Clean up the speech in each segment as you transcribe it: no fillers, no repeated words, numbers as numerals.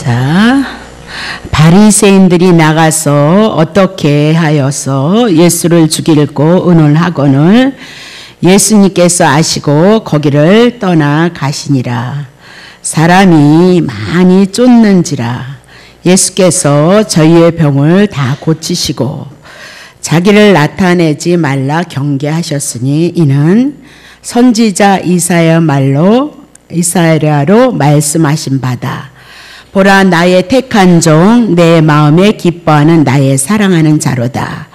자, 바리새인들이 나가서 어떻게 하여서 예수를 죽이려고 의논하거늘 예수님께서 아시고 거기를 떠나 가시니라. 사람이 많이 쫓는지라 예수께서 저희의 병을 다 고치시고 자기를 나타내지 말라 경계하셨으니 이는 선지자 이사야로 말씀하신 바다. 보라, 나의 택한 종 내 마음에 기뻐하는 나의 사랑하는 자로다.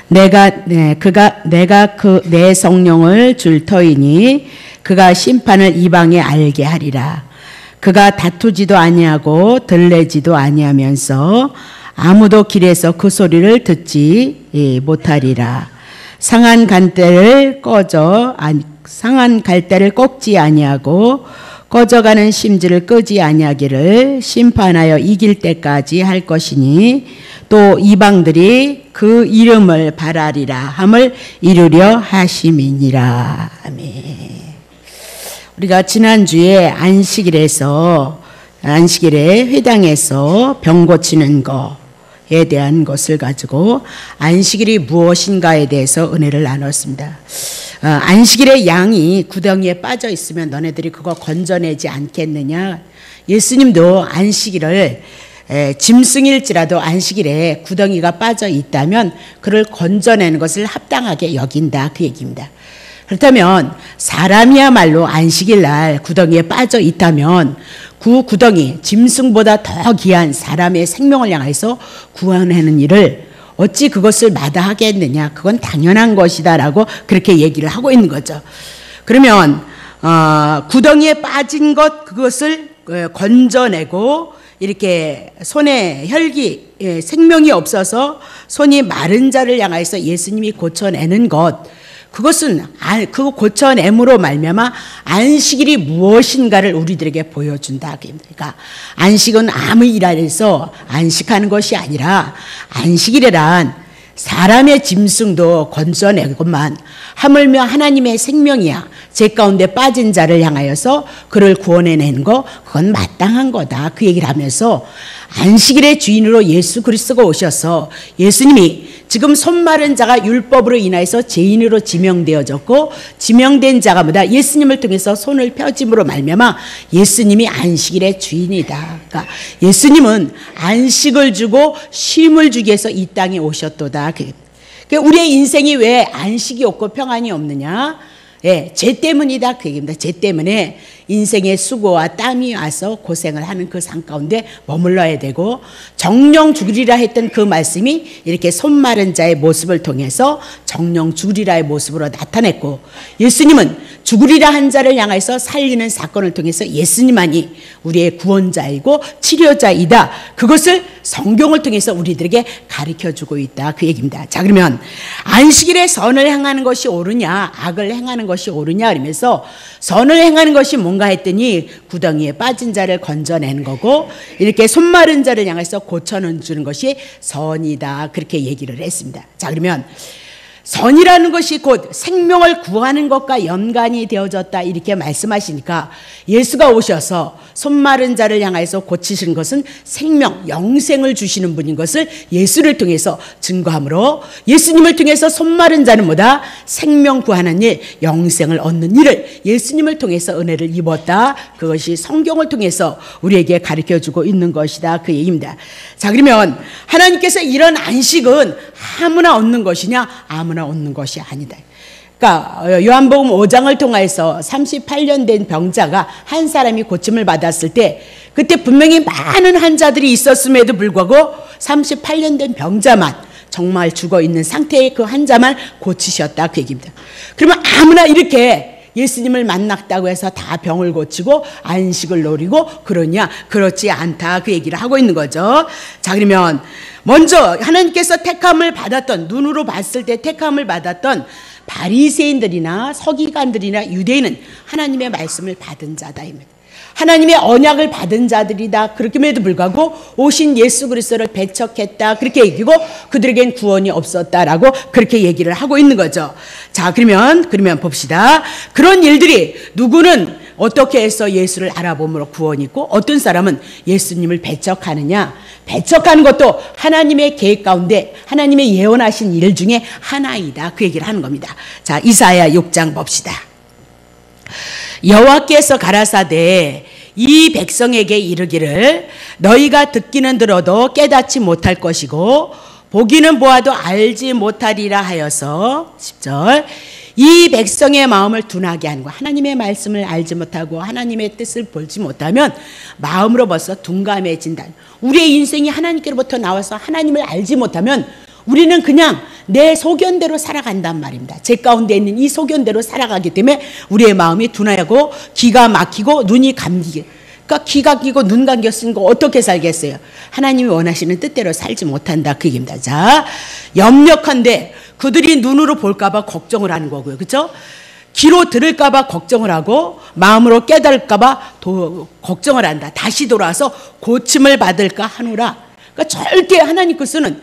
내가 내 성령을 줄 터이니 그가 심판을 이방에 알게 하리라. 그가 다투지도 아니하고 들레지도 아니하면서 아무도 길에서 그 소리를 듣지 못하리라. 상한 갈대를 꺾지 아니하고 꺼져가는 심지를 끄지 아니하기를 심판하여 이길 때까지 할 것이니 또 이방들이 그 이름을 바라리라 함을 이루려 하심이니라. 아멘. 우리가 지난주에 안식일에 회당에서 병 고치는 거에 대한 것을 가지고 안식일이 무엇인가에 대해서 은혜를 나눴습니다. 안식일에 양이 구덩이에 빠져 있으면 너네들이 그거 건져내지 않겠느냐. 예수님도 안식일을 짐승일지라도 안식일에 구덩이가 빠져 있다면 그를 건져내는 것을 합당하게 여긴다, 그 얘기입니다. 그렇다면 사람이야말로 안식일 날 구덩이에 빠져 있다면 그 구덩이, 짐승보다 더 귀한 사람의 생명을 향해서 구원하는 일을 어찌 그것을 마다하겠느냐. 그건 당연한 것이다라고 그렇게 얘기를 하고 있는 거죠. 그러면 구덩이에 빠진 그것을 건져내고 이렇게 손에 혈기, 생명이 없어서 손이 마른 자를 향해서 예수님이 고쳐내는 것, 그것은 그 고쳐냄으로 말미암아 안식일이 무엇인가를 우리들에게 보여준다. 그러니까 안식은 아무 일 안에서 안식하는 것이 아니라 안식일이란 사람의 짐승도 건져내고만 하물며 하나님의 생명이야. 제 가운데 빠진 자를 향하여서 그를 구원해내는 거, 그건 마땅한 거다. 그 얘기를 하면서 안식일의 주인으로 예수 그리스도가 오셔서 예수님이 지금 손 마른 자가 율법으로 인하여서 죄인으로 지명되어졌고 지명된 자가 뭐다? 예수님을 통해서 손을 펴짐으로 말미암아 예수님이 안식일의 주인이다. 그러니까 예수님은 안식을 주고 쉼을 주기 위해서 이 땅에 오셨도다. 그러니까 우리의 인생이 왜 안식이 없고 평안이 없느냐? 죄 때문이다. 그 얘기입니다. 죄 때문에 인생의 수고와 땀이 와서 고생을 하는 그 삶 가운데 머물러야 되고 정령 죽으리라 했던 그 말씀이 이렇게 손 마른 자의 모습을 통해서 정령 죽으리라의 모습으로 나타냈고 예수님은 죽으리라 한 자를 향해서 살리는 사건을 통해서 예수님만이 우리의 구원자이고 치료자이다. 그것을 성경을 통해서 우리들에게 가르쳐주고 있다. 그 얘기입니다. 자, 그러면 안식일에 선을 행하는 것이 옳으냐 악을 행하는 것이 옳으냐 그러면서 선을 행하는 것이 뭔가 했더니 구덩이에 빠진 자를 건져내는 거고 이렇게 손 마른 자를 향해서 고쳐주는 것이 선이다. 그렇게 얘기를 했습니다. 자, 그러면 선이라는 것이 곧 생명을 구하는 것과 연관이 되어졌다 이렇게 말씀하시니까 예수가 오셔서 손 마른 자를 향해서 고치시는 것은 생명, 영생을 주시는 분인 것을 예수를 통해서 증거하므로 예수님을 통해서 손 마른 자는 뭐다? 생명 구하는 일, 영생을 얻는 일을 예수님을 통해서 은혜를 입었다. 그것이 성경을 통해서 우리에게 가르쳐주고 있는 것이다. 그 얘기입니다. 자, 그러면 하나님께서 이런 안식은 아무나 얻는 것이냐? 아무나 얻는 것이 아니다. 그러니까 요한복음 5장을 통해서 38년 된 병자가 한 사람이 고침을 받았을 때 그때 분명히 많은 환자들이 있었음에도 불구하고 38년 된 병자만 정말 죽어있는 상태의 그 환자만 고치셨다. 그 얘기입니다. 그러면 아무나 이렇게 예수님을 만났다고 해서 다 병을 고치고 안식을 노리고 그러냐? 그렇지 않다. 그 얘기를 하고 있는 거죠. 자, 그러면 먼저 하나님께서 택함을 받았던, 눈으로 봤을 때 택함을 받았던 바리새인들이나 서기관들이나 유대인은 하나님의 말씀을 받은 자다입니다. 하나님의 언약을 받은 자들이다. 그렇게에도 불구하고 오신 예수 그리스도를 배척했다. 그렇게 얘기고 그들에겐 구원이 없었다라고 그렇게 얘기를 하고 있는 거죠. 자, 그러면 봅시다. 그런 일들이 누구는 어떻게 해서 예수를 알아봄으로 구원이 있고 어떤 사람은 예수님을 배척하느냐. 배척하는 것도 하나님의 계획 가운데 하나님의 예언하신 일 중에 하나이다. 그 얘기를 하는 겁니다. 자, 이사야 6장 봅시다. 여호와께서 가라사대 이 백성에게 이르기를 너희가 듣기는 들어도 깨닫지 못할 것이고 보기는 보아도 알지 못하리라 하여서 10절 이 백성의 마음을 둔하게 하는 거. 하나님의 말씀을 알지 못하고 하나님의 뜻을 보지 못하면 마음으로 벌써 둔감해진다. 우리의 인생이 하나님께로부터 나와서 하나님을 알지 못하면 우리는 그냥 내 소견대로 살아간단 말입니다. 제 가운데 있는 이 소견대로 살아가기 때문에 우리의 마음이 둔하고 기가 막히고 눈이 감기게. 그러니까 기가 끼고 눈 감겼으니까 어떻게 살겠어요? 하나님이 원하시는 뜻대로 살지 못한다. 그 얘기입니다. 자, 염려컨대 그들이 눈으로 볼까봐 걱정을 하는 거고요. 그렇죠? 귀로 들을까봐 걱정을 하고 마음으로 깨달을까봐 걱정을 한다. 다시 돌아와서 고침을 받을까 하노라. 그러니까 절대 하나님께서는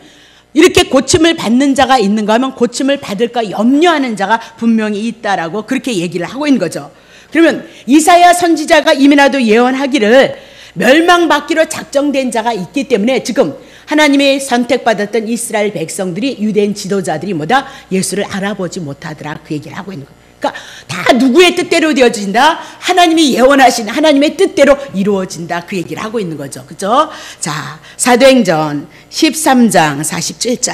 이렇게 고침을 받는 자가 있는가 하면 고침을 받을까 염려하는 자가 분명히 있다라고 그렇게 얘기를 하고 있는 거죠. 그러면 이사야 선지자가 이미나도 예언하기를 멸망받기로 작정된 자가 있기 때문에 지금 하나님의 선택받았던 이스라엘 백성들이 유대인 지도자들이 뭐다? 예수를 알아보지 못하더라. 그 얘기를 하고 있는 거예요. 그러니까 다 누구의 뜻대로 되어진다? 하나님이 예언하신 하나님의 뜻대로 이루어진다. 그 얘기를 하고 있는 거죠. 그죠? 자, 사도행전 13장 47절.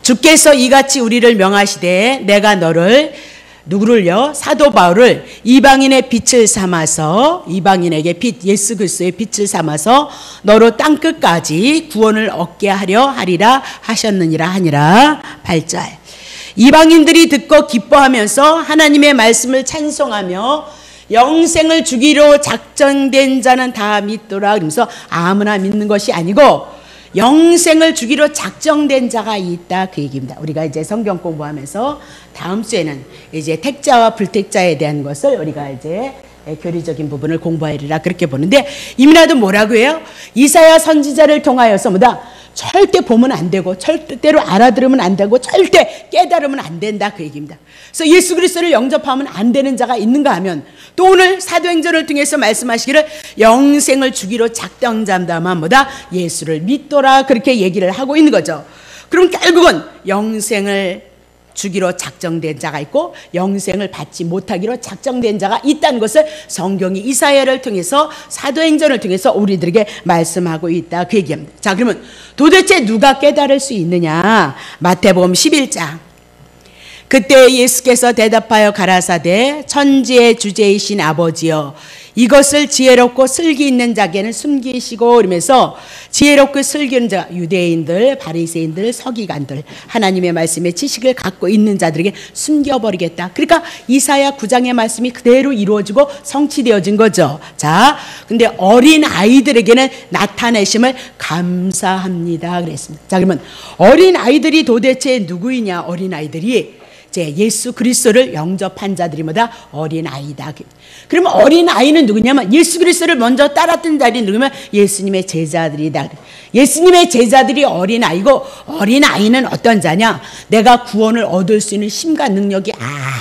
주께서 이같이 우리를 명하시되 내가 너를 누구를요? 사도 바울을 이방인의 빛을 삼아서 이방인에게 빛 예수 그리스도의 빛을 삼아서 너로 땅끝까지 구원을 얻게 하려 하리라 하셨느니라 하니라. 8절. 이방인들이 듣고 기뻐하면서 하나님의 말씀을 찬송하며 영생을 주기로 작정된 자는 다 믿도라. 그러면서 아무나 믿는 것이 아니고 영생을 주기로 작정된 자가 있다. 그 얘기입니다. 우리가 이제 성경 공부하면서 다음 주에는 이제 택자와 불택자에 대한 것을 우리가 이제 교리적인 부분을 공부하리라 그렇게 보는데 이미나도 뭐라고 해요? 이사야 선지자를 통하여서 뭐다? 절대 보면 안 되고 절대로 알아들으면 안 되고 절대 깨달으면 안 된다. 그 얘기입니다. 그래서 예수 그리스도를 영접하면 안 되는 자가 있는가 하면 또 오늘 사도행전을 통해서 말씀하시기를 영생을 주기로 작정자만 뭐다? 예수를 믿도라 그렇게 얘기를 하고 있는 거죠. 그럼 결국은 영생을 주기로 작정된 자가 있고 영생을 받지 못하기로 작정된 자가 있다는 것을 성경이 이사야를 통해서 사도행전을 통해서 우리들에게 말씀하고 있다. 그 얘기입니다. 자, 그러면 도대체 누가 깨달을 수 있느냐? 마태복음 11장. 그때 예수께서 대답하여 가라사대 천지의 주제이신 아버지여 이것을 지혜롭고 슬기 있는 자에게는 숨기시고 이러면서 지혜롭고 슬기 있는 자 유대인들 바리새인들 서기관들 하나님의 말씀의 지식을 갖고 있는 자들에게 숨겨버리겠다. 그러니까 이사야 9장의 말씀이 그대로 이루어지고 성취되어진 거죠. 자, 근데 어린 아이들에게는 나타내심을 감사합니다 그랬습니다. 자, 그러면 어린 아이들이 도대체 누구이냐? 어린 아이들이 예수 그리스도를 영접한 자들이 뭐다? 어린아이다. 그러면 어린아이는 누구냐면 예수 그리스도를 먼저 따랐던 자들이 누구냐면 예수님의 제자들이다. 예수님의 제자들이 어린아이고 어린아이는 어떤 자냐? 내가 구원을 얻을 수 있는 힘과 능력이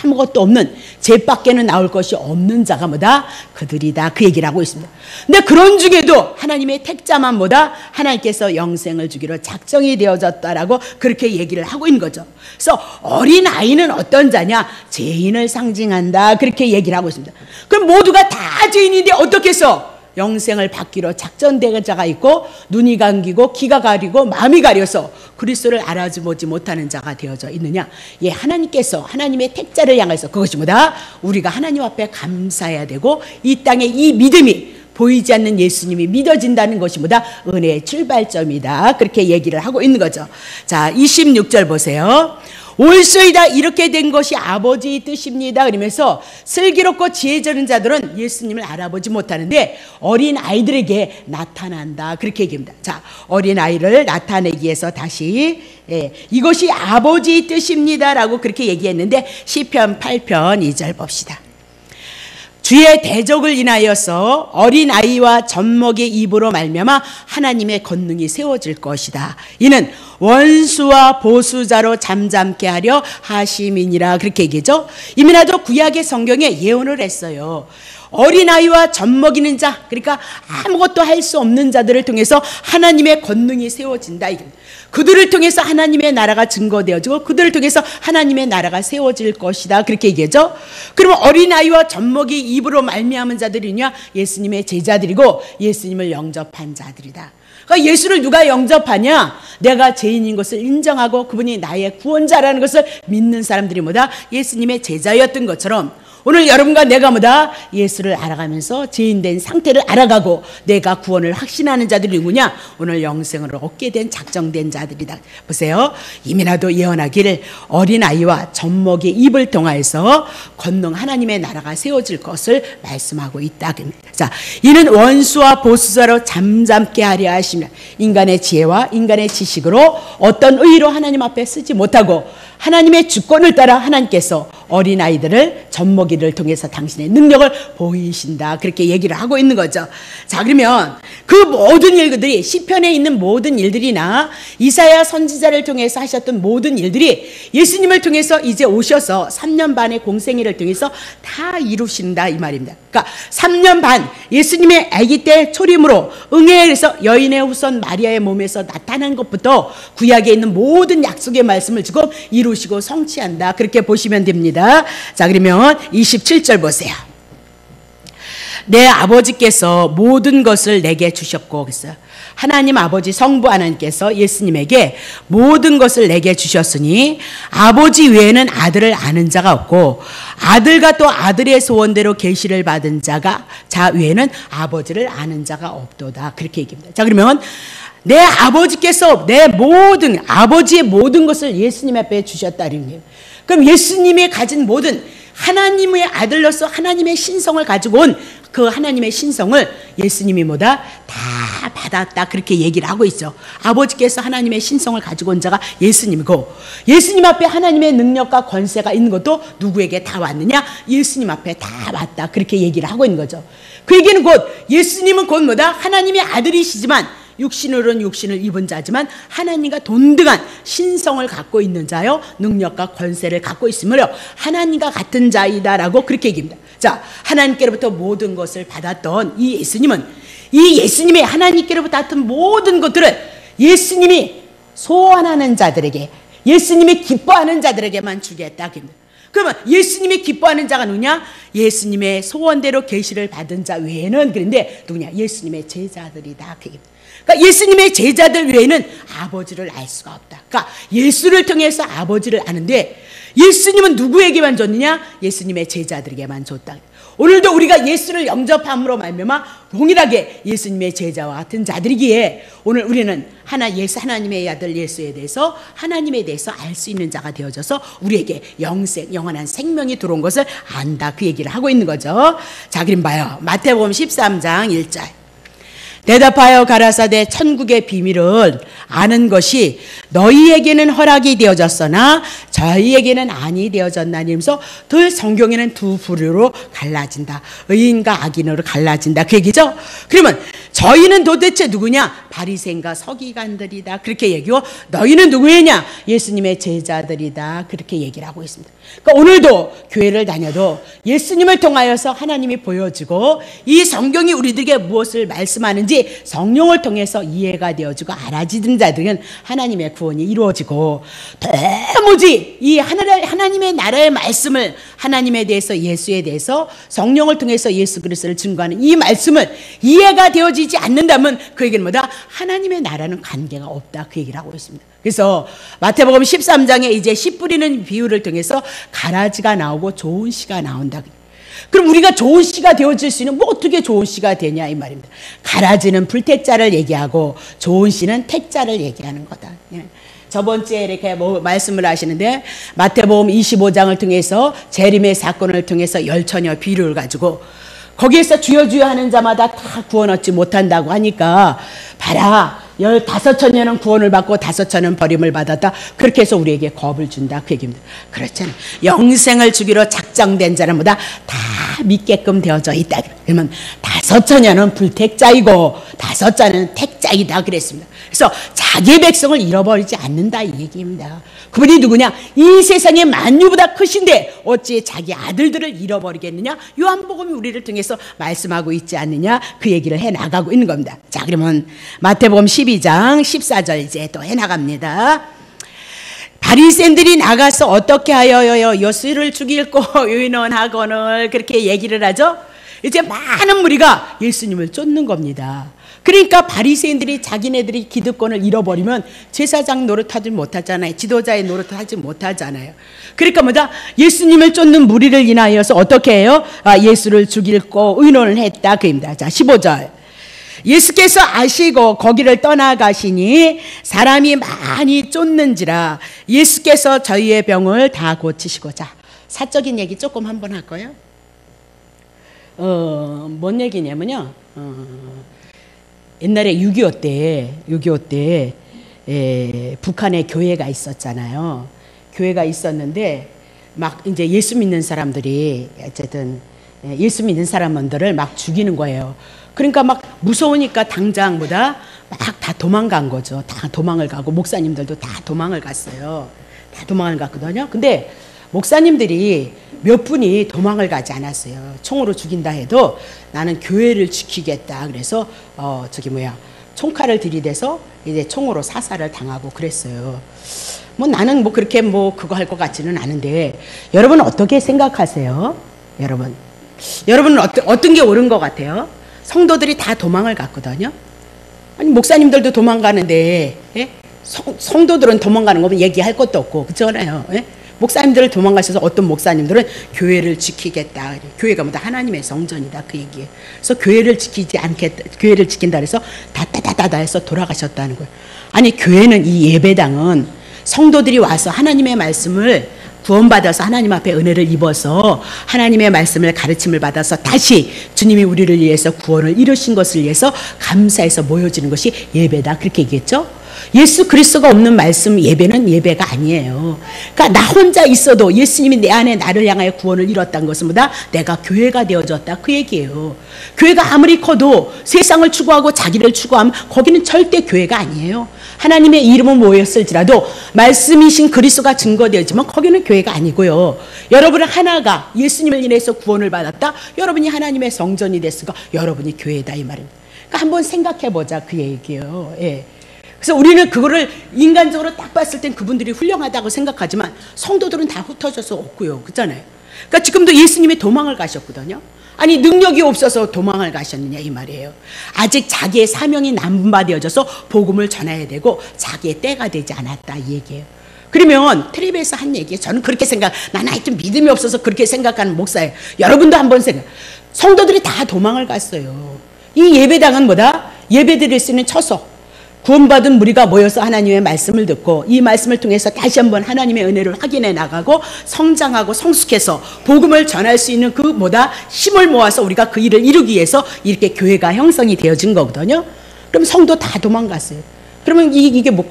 아무것도 없는 죄 밖에는 나올 것이 없는 자가 뭐다? 그들이다. 그 얘기를 하고 있습니다. 근데 그런 중에도 하나님의 택자만 뭐다? 하나님께서 영생을 주기로 작정이 되어졌다라고 그렇게 얘기를 하고 있는 거죠. 그래서 어린아이는 어떤 자냐? 죄인을 상징한다. 그렇게 얘기를 하고 있습니다. 그럼 모두가 다 죄인인데 어떻게 해서 영생을 받기로 작정된 자가 있고 눈이 감기고 귀가 가리고 마음이 가려서 그리스도를 알아보지 못하는 자가 되어져 있느냐? 예, 하나님께서 하나님의 택자를 향해서 그것이 뭐다? 우리가 하나님 앞에 감사해야 되고 이 땅에 이 믿음이 보이지 않는 예수님이 믿어진다는 것이 뭐다? 은혜의 출발점이다. 그렇게 얘기를 하고 있는 거죠. 자, 26절 보세요. 옳소이다 이렇게 된 것이 아버지의 뜻입니다. 그러면서 슬기롭고 지혜적인 자들은 예수님을 알아보지 못하는데 어린 아이들에게 나타난다. 그렇게 얘기합니다. 자, 어린 아이를 나타내기 위해서 다시 이것이 아버지의 뜻입니다라고 그렇게 얘기했는데 시편 8편 2절 봅시다. 주의 대적을 인하여서 어린아이와 젖먹이의 입으로 말미암아 하나님의 권능이 세워질 것이다. 이는 원수와 보수자로 잠잠게 하려 하심이니라. 그렇게 얘기죠. 이미나도 구약의 성경에 예언을 했어요. 어린아이와 젖먹이는 자, 그러니까 아무것도 할 수 없는 자들을 통해서 하나님의 권능이 세워진다. 그들을 통해서 하나님의 나라가 증거되어지고 그들을 통해서 하나님의 나라가 세워질 것이다. 그렇게 얘기하죠. 그러면 어린아이와 젖먹이 입으로 말미암은 자들이냐? 예수님의 제자들이고 예수님을 영접한 자들이다. 그러니까 예수를 누가 영접하냐? 내가 죄인인 것을 인정하고 그분이 나의 구원자라는 것을 믿는 사람들이 뭐다? 예수님의 제자였던 것처럼 오늘 여러분과 내가 뭐다? 예수를 알아가면서 죄인된 상태를 알아가고 내가 구원을 확신하는 자들이 누구냐? 오늘 영생을 얻게 된 작정된 자들이다. 보세요. 이미나도 예언하기를 어린아이와 젖먹이의 입을 통하여서 권능 하나님의 나라가 세워질 것을 말씀하고 있다. 자, 이는 원수와 보수자로 잠잠게 하려 하시며 인간의 지혜와 인간의 지식으로 어떤 의의로 하나님 앞에 쓰지 못하고 하나님의 주권을 따라 하나님께서 어린아이들을 젖먹이를 통해서 당신의 능력을 보이신다. 그렇게 얘기를 하고 있는 거죠. 자, 그러면 그 모든 일들이 시편에 있는 모든 일들이나 이사야 선지자를 통해서 하셨던 모든 일들이 예수님을 통해서 이제 오셔서 3년 반의 공생애를 통해서 다 이루신다 이 말입니다. 그러니까 3년 반 예수님의 아기 때 초림으로 응애에서 여인의 후손 마리아의 몸에서 나타난 것부터 구약에 있는 모든 약속의 말씀을 지금 이루시고 성취한다. 그렇게 보시면 됩니다. 자, 그러면 27절 보세요. 내 아버지께서 모든 것을 내게 주셨고, 그랬어요. 하나님 아버지 성부 하나님께서 예수님에게 모든 것을 내게 주셨으니 아버지 외에는 아들을 아는 자가 없고 아들과 또 아들의 소원대로 계시를 받은 자 외에는 아버지를 아는 자가 없도다. 그렇게 얘기합니다. 자, 그러면 내 아버지께서 아버지의 모든 것을 예수님 앞에 주셨다는 거예요. 그럼 예수님이 가진 모든 하나님의 아들로서 하나님의 신성을 가지고 온 그 하나님의 신성을 예수님이 뭐다? 다 받았다. 그렇게 얘기를 하고 있죠. 아버지께서 하나님의 신성을 가지고 온 자가 예수님이고 예수님 앞에 하나님의 능력과 권세가 있는 것도 누구에게 다 왔느냐? 예수님 앞에 다 왔다. 그렇게 얘기를 하고 있는 거죠. 그 얘기는 곧 예수님은 곧 뭐다? 하나님의 아들이시지만 육신으로는 육신을 입은 자지만 하나님과 동등한 신성을 갖고 있는 자요 능력과 권세를 갖고 있으므로 하나님과 같은 자이다라고 그렇게 얘기합니다. 자, 하나님께로부터 모든 것을 받았던 이 예수님은 이 예수님의 하나님께로부터 받은 모든 것들을 예수님이 소원하는 자들에게 예수님이 기뻐하는 자들에게만 주겠다. 그러면 예수님이 기뻐하는 자가 누구냐? 예수님의 소원대로 계시를 받은 자 외에는 그런데 누구냐? 예수님의 제자들이다. 그러니까 예수님의 제자들 외에는 아버지를 알 수가 없다. 그러니까 예수를 통해서 아버지를 아는데 예수님은 누구에게만 줬느냐? 예수님의 제자들에게만 줬다. 오늘도 우리가 예수를 영접함으로 말미암아 동일하게 예수님의 제자와 같은 자들이기에 오늘 우리는 하나님의 아들 예수에 대해서 하나님에 대해서 알 수 있는 자가 되어져서 우리에게 영원한 생명이 들어온 것을 안다. 그 얘기를 하고 있는 거죠. 자, 그럼 봐요. 마태복음 13장 1절. 대답하여 가라사대 천국의 비밀을 아는 것이 너희에게는 허락이 되어졌으나 저희에게는 아니 되어졌나니 하면서 늘 성경에는 두 부류로 갈라진다. 의인과 악인으로 갈라진다. 그 얘기죠. 그러면 저희는 도대체 누구냐? 바리새인과 서기관들이다. 그렇게 얘기하고 너희는 누구냐? 예수님의 제자들이다. 그렇게 얘기를 하고 있습니다. 그러니까 오늘도 교회를 다녀도 예수님을 통하여서 하나님이 보여지고 이 성경이 우리들에게 무엇을 말씀하는지 성령을 통해서 이해가 되어지고 알아지는 자들은 하나님의 구원이 이루어지고 도무지 이 하나님의 나라의 말씀을 하나님에 대해서 예수에 대해서 성령을 통해서 예수 그리스도를 증거하는 이 말씀을 이해가 되어지지 않는다면 그에게는 뭐다? 하나님의 나라는 관계가 없다. 그 얘기를 하고 있습니다. 그래서 마태복음 13장에 이제 씨 뿌리는 비유를 통해서 가라지가 나오고 좋은 씨가 나온다. 그럼 우리가 좋은 씨가 되어질 수 있는 어떻게 좋은 씨가 되냐 이 말입니다. 가라지는 불택자를 얘기하고 좋은 씨는 택자를 얘기하는 거다. 저번 주에 이렇게 말씀을 하시는데 마태복음 25장을 통해서 재림의 사건을 통해서 열처녀 비유를 가지고 거기에서 주여 주여 하는 자마다 다 구원 얻지 못한다고 하니까 봐라 15처녀는 구원을 받고 5처녀는 버림을 받았다. 그렇게 해서 우리에게 겁을 준다. 그 얘기입니다. 그렇잖아요. 영생을 주기로 작정된 자는 뭐다? 다 믿게끔 되어져 있다. 그러면 5자녀는 불택자이고 5자는 택자이다 그랬습니다. 그래서 자기의 백성을 잃어버리지 않는다 이 얘기입니다. 그분이 누구냐? 이 세상의 만유보다 크신데 어찌 자기 아들들을 잃어버리겠느냐? 요한복음이 우리를 통해서 말씀하고 있지 않느냐? 그 얘기를 해나가고 있는 겁니다. 자, 그러면 마태복음 12장 14절 이제 또 해나갑니다. 바리새인들이 나가서 어떻게 하여 예수를 죽이고 유인원하거늘 그렇게 얘기를 하죠. 이제 많은 무리가 예수님을 쫓는 겁니다. 그러니까 바리새인들이 자기네들이 기득권을 잃어버리면 제사장 노릇하지 못하잖아요. 지도자의 노릇하지 못하잖아요. 그러니까 뭐다? 예수님을 쫓는 무리를 인하여서 어떻게 해요? 예수를 죽이고 의논을 했다 그입니다. 자, 15절. 예수께서 아시고 거기를 떠나가시니 사람이 많이 쫓는지라 예수께서 저희의 병을 다 고치시고자. 사적인 얘기 조금 한번 할까요? 뭔 얘기냐면요. 옛날에 6.25 때 북한에 교회가 있었잖아요. 교회가 있었는데 막 이제 예수 믿는 사람들이 어쨌든 예수 믿는 사람들을 막 죽이는 거예요. 그러니까 막 무서우니까 당장보다 막 다 도망간 거죠. 다 도망을 가고 목사님들도 다 도망을 갔어요. 다 도망을 갔거든요. 근데 목사님들이 몇 분이 도망을 가지 않았어요. 총으로 죽인다 해도 나는 교회를 지키겠다. 그래서 총칼을 들이대서 이제 총으로 사살을 당하고 그랬어요. 뭐 나는 뭐 그렇게 뭐 그거 할 것 같지는 않은데 여러분 어떻게 생각하세요? 여러분은 어떤 게 옳은 것 같아요? 성도들이 다 도망을 갔거든요. 아니 목사님들도 도망가는데 예? 성도들은 도망가는 거면 얘기할 것도 없고 그렇잖아요. 예? 목사님들을 도망가셔서 어떤 목사님들은 교회를 지키겠다. 교회가 뭐다? 하나님의 성전이다 그 얘기예요. 그래서 교회를 지키지 않겠다. 교회를 지킨다 그래서 다다다다다 해서 돌아가셨다는 거예요. 아니 교회는 이 예배당은 성도들이 와서 하나님의 말씀을 구원받아서 하나님 앞에 은혜를 입어서 하나님의 말씀을 가르침을 받아서 다시 주님이 우리를 위해서 구원을 이루신 것을 위해서 감사해서 모여지는 것이 예배다 그렇게 얘기했죠. 예수 그리스도가 없는 말씀 예배는 예배가 아니에요. 그러니까 나 혼자 있어도 예수님이 내 안에 나를 향하여 구원을 이뤘다는 것은 뭐다? 내가 교회가 되어졌다 그 얘기예요. 교회가 아무리 커도 세상을 추구하고 자기를 추구하면 거기는 절대 교회가 아니에요. 하나님의 이름은 모였을지라도 말씀이신 그리스도가 증거되었지만 거기는 교회가 아니고요. 여러분은 하나가 예수님을 인해서 구원을 받았다. 여러분이 하나님의 성전이 됐으니까 여러분이 교회다 이 말입니다. 그러니까 한번 생각해보자 그 얘기예요. 예. 그래서 우리는 그거를 인간적으로 딱 봤을 땐 그분들이 훌륭하다고 생각하지만 성도들은 다 흩어져서 없고요. 그렇잖아요. 그러니까 지금도 예수님이 도망을 가셨거든요. 아니 능력이 없어서 도망을 가셨느냐 이 말이에요. 아직 자기의 사명이 남바되어져서 복음을 전해야 되고 자기의 때가 되지 않았다 이 얘기예요. 그러면 텔레비에서 한 얘기예요. 저는 그렇게 나는 하여튼 믿음이 없어서 그렇게 생각하는 목사예요. 여러분도 한번 성도들이 다 도망을 갔어요. 이 예배당은 뭐다? 예배 드릴 수 있는 처소. 구원받은 무리가 모여서 하나님의 말씀을 듣고 이 말씀을 통해서 다시 한번 하나님의 은혜를 확인해 나가고 성장하고 성숙해서 복음을 전할 수 있는 그 힘을 모아서 우리가 그 일을 이루기 위해서 이렇게 교회가 형성이 되어진 거거든요. 그럼 성도 다 도망갔어요. 그러면 이게 뭐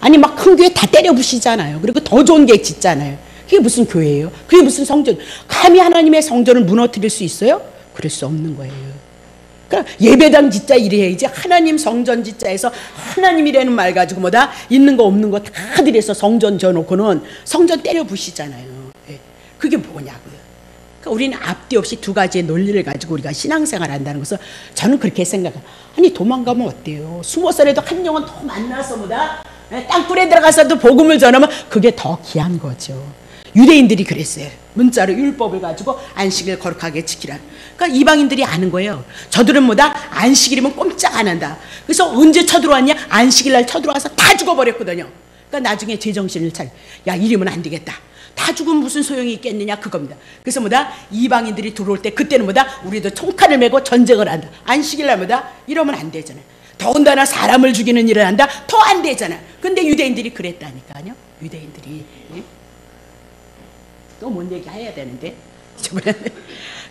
아니 막 큰 교회 다 때려 부시잖아요. 그리고 더 좋은 게 짓잖아요. 그게 무슨 교회예요? 그게 무슨 성전? 감히 하나님의 성전을 무너뜨릴 수 있어요? 그럴 수 없는 거예요. 그러니까 예배당 짓자 이래야지 하나님 성전 짓자에서 하나님이라는 말 가지고 있는 거 없는 거 다 들여서 성전 져놓고는 성전 때려 부시잖아요. 예. 그게 뭐냐고요. 그러니까 우리는 앞뒤 없이 두 가지의 논리를 가지고 우리가 신앙생활 한다는 것은 저는 그렇게 생각해요. 아니 도망가면 어때요? 숨어서라도 한 영혼 더 만나서 땅굴에 들어가서도 복음을 전하면 그게 더 귀한 거죠. 유대인들이 그랬어요. 문자로 율법을 가지고 안식일 거룩하게 지키라. 그러니까 이방인들이 아는 거예요. 저들은 안식일이면 꼼짝 안 한다. 그래서 언제 쳐들어왔냐? 안식일 날 쳐들어와서 다 죽어버렸거든요. 그러니까 나중에 제정신을 차려. 야 이러면 안 되겠다. 다 죽으면 무슨 소용이 있겠느냐 그겁니다. 그래서 이방인들이 들어올 때 그때는 우리도 총칼을 메고 전쟁을 한다. 안식일 날 이러면 안 되잖아요. 더군다나 사람을 죽이는 일을 한다. 더 안 되잖아요. 근데 유대인들이 그랬다니까요. 유대인들이. 예? 또 뭔 얘기 해야 되는데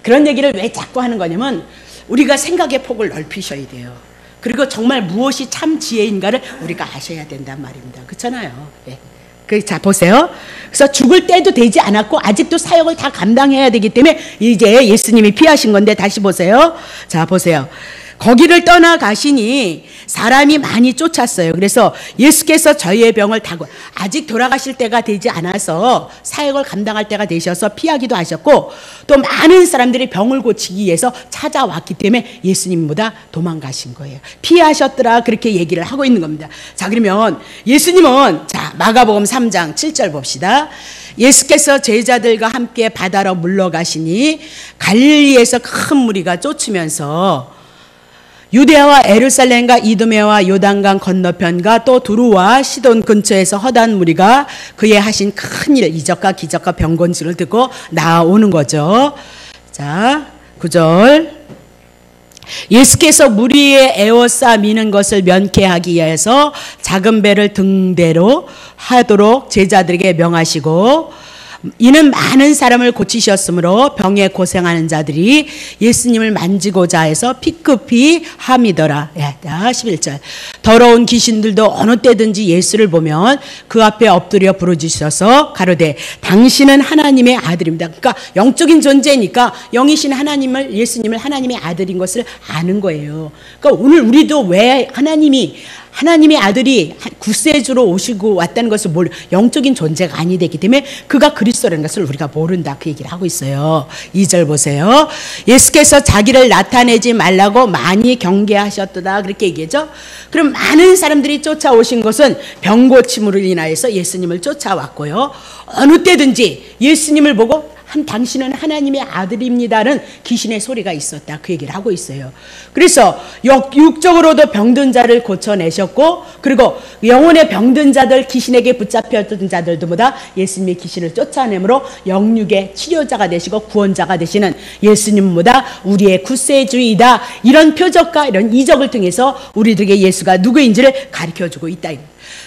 그런 얘기를 왜 자꾸 하는 거냐면 우리가 생각의 폭을 넓히셔야 돼요. 그리고 정말 무엇이 참 지혜인가를 우리가 아셔야 된단 말입니다. 그렇잖아요. 예. 자, 보세요. 그래서 죽을 때도 되지 않았고 아직도 사역을 다 감당해야 되기 때문에 이제 예수님이 피하신 건데 다시 보세요. 자, 보세요. 거기를 떠나가시니 사람이 많이 쫓았어요. 그래서 예수께서 저희의 병을 타고 아직 돌아가실 때가 되지 않아서 사역을 감당할 때가 되셔서 피하기도 하셨고 또 많은 사람들이 병을 고치기 위해서 찾아왔기 때문에 예수님보다 도망가신 거예요. 피하셨더라 그렇게 얘기를 하고 있는 겁니다. 자, 그러면 예수님은 자, 마가복음 3장 7절 봅시다. 예수께서 제자들과 함께 바다로 물러가시니 갈릴리에서 큰 무리가 쫓으면서 유대아와 에루살렘과 이두메와 요단강 건너편과 또 두루와 시돈 근처에서 허다한 무리가 그의 하신 큰 일, 이적과 기적과 병곤증을 듣고 나오는 거죠. 자, 9절. 예수께서 무리에 에워싸 미는 것을 면케하기 위해서 작은 배를 등대로 하도록 제자들에게 명하시고 이는 많은 사람을 고치셨으므로 병에 고생하는 자들이 예수님을 만지고자 해서 피급히 함이더라. 11절. 더러운 귀신들도 어느 때든지 예수를 보면 그 앞에 엎드려 부르짖어서 가로되 당신은 하나님의 아들입니다. 그러니까 영적인 존재니까 영이신 하나님을, 예수님을 하나님의 아들인 것을 아는 거예요. 그러니까 오늘 우리도 왜 하나님의 아들이 구세주로 오시고 왔다는 것을 영적인 존재가 아니 되기 때문에 그가 그리스도라는 것을 우리가 모른다 그 얘기를 하고 있어요. 2절 보세요. 예수께서 자기를 나타내지 말라고 많이 경계하셨도다 그렇게 얘기하죠. 그럼 많은 사람들이 쫓아오신 것은 병고침으로 인하여서 예수님을 쫓아왔고요. 어느 때든지 예수님을 보고 당신은 하나님의 아들입니다는 귀신의 소리가 있었다 그 얘기를 하고 있어요. 그래서 육적으로도 병든 자를 고쳐내셨고 그리고 영혼의 병든 자들, 귀신에게 붙잡혔던 자들보다 예수님의 귀신을 쫓아내므로 영육의 치료자가 되시고 구원자가 되시는 예수님보다 우리의 구세주이다 이런 표적과 이런 이적을 통해서 우리들에게 예수가 누구인지를 가르쳐주고 있다.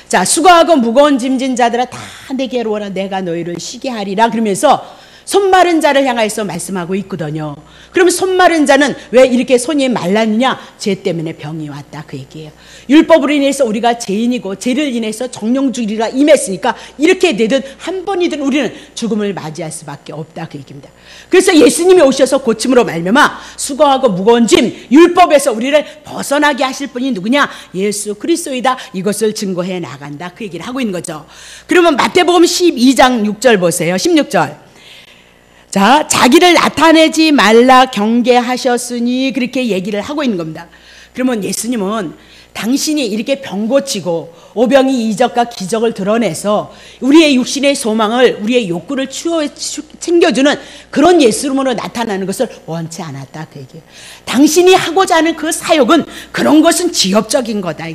자, 수고하고 무거운 짐진 자들아 다 내게로 오라 내가 너희를 쉬게 하리라 그러면서 손마른 자를 향해서 말씀하고 있거든요. 그럼 손마른 자는 왜 이렇게 손이 말랐느냐? 죄 때문에 병이 왔다 그 얘기예요. 율법으로 인해서 우리가 죄인이고 죄를 인해서 정령주의가 임했으니까 이렇게 되든 한 번이든 우리는 죽음을 맞이할 수밖에 없다 그 얘기입니다. 그래서 예수님이 오셔서 고침으로 말미암아 수고하고 무거운 짐 율법에서 우리를 벗어나게 하실 분이 누구냐? 예수 그리스도이다. 이것을 증거해 나간다 그 얘기를 하고 있는 거죠. 그러면 마태복음 12장 6절 보세요. 16절. 자, 자기를 나타내지 말라 경계하셨으니 그렇게 얘기를 하고 있는 겁니다. 그러면 예수님은 당신이 이렇게 병 고치고 오병이 이적과 기적을 드러내서 우리의 육신의 소망을 우리의 욕구를 챙겨주는 그런 예수님으로 나타나는 것을 원치 않았다 그 얘기예요. 당신이 하고자 하는 그 사역은 그런 것은 지엽적인 거다.